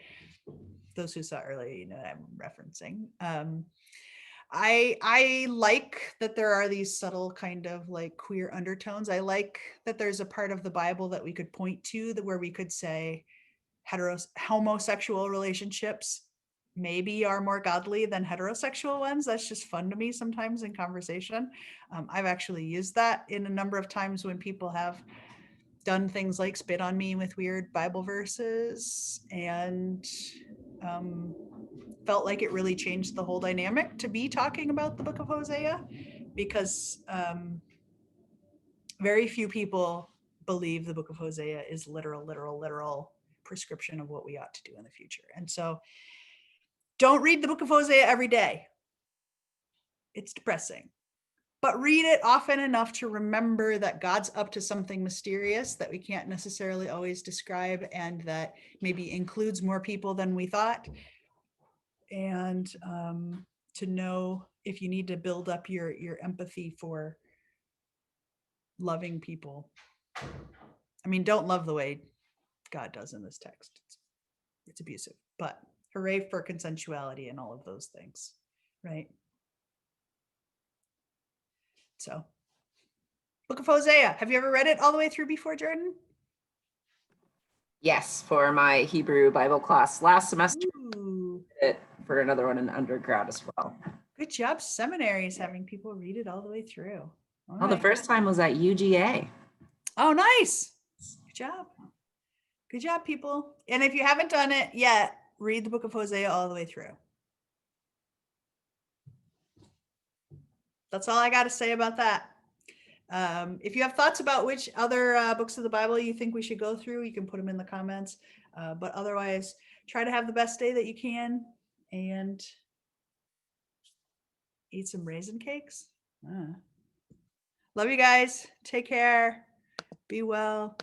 Those who saw earlier, you know what I'm referencing. I like that there are these subtle kind of like queer undertones. I like that there's a part of the Bible that we could point to where we could say homosexual relationships maybe are more godly than heterosexual ones. That's just fun to me sometimes in conversation. I've actually used that in a number of times when people have done things like spit on me with weird Bible verses, and felt like it really changed the whole dynamic to be talking about the book of Hosea, because very few people believe the book of Hosea is literal prescription of what we ought to do in the future. And so don't read the book of Hosea every day. It's depressing. But read it often enough to remember that God's up to something mysterious that we can't necessarily always describe, and that maybe includes more people than we thought. And to know if you need to build up your empathy for loving people. I mean, don't love the way God does in this text. It's abusive, but hooray for consensuality and all of those things, right? So, Book of Hosea. Have you ever read it all the way through before, Jordan? Yes, for my Hebrew Bible class last semester. Ooh, It for another one in undergrad as well. good job, seminaries, having people read it all the way through. All Well, the right. first time was at UGA. Oh, nice. Good job. Good job, people. And if you haven't done it yet, read the book of Hosea all the way through. That's all I got to say about that. If you have thoughts about which other books of the Bible you think we should go through, you can put them in the comments. But otherwise, try to have the best day that you can and eat some raisin cakes. Love you guys. Take care. Be well.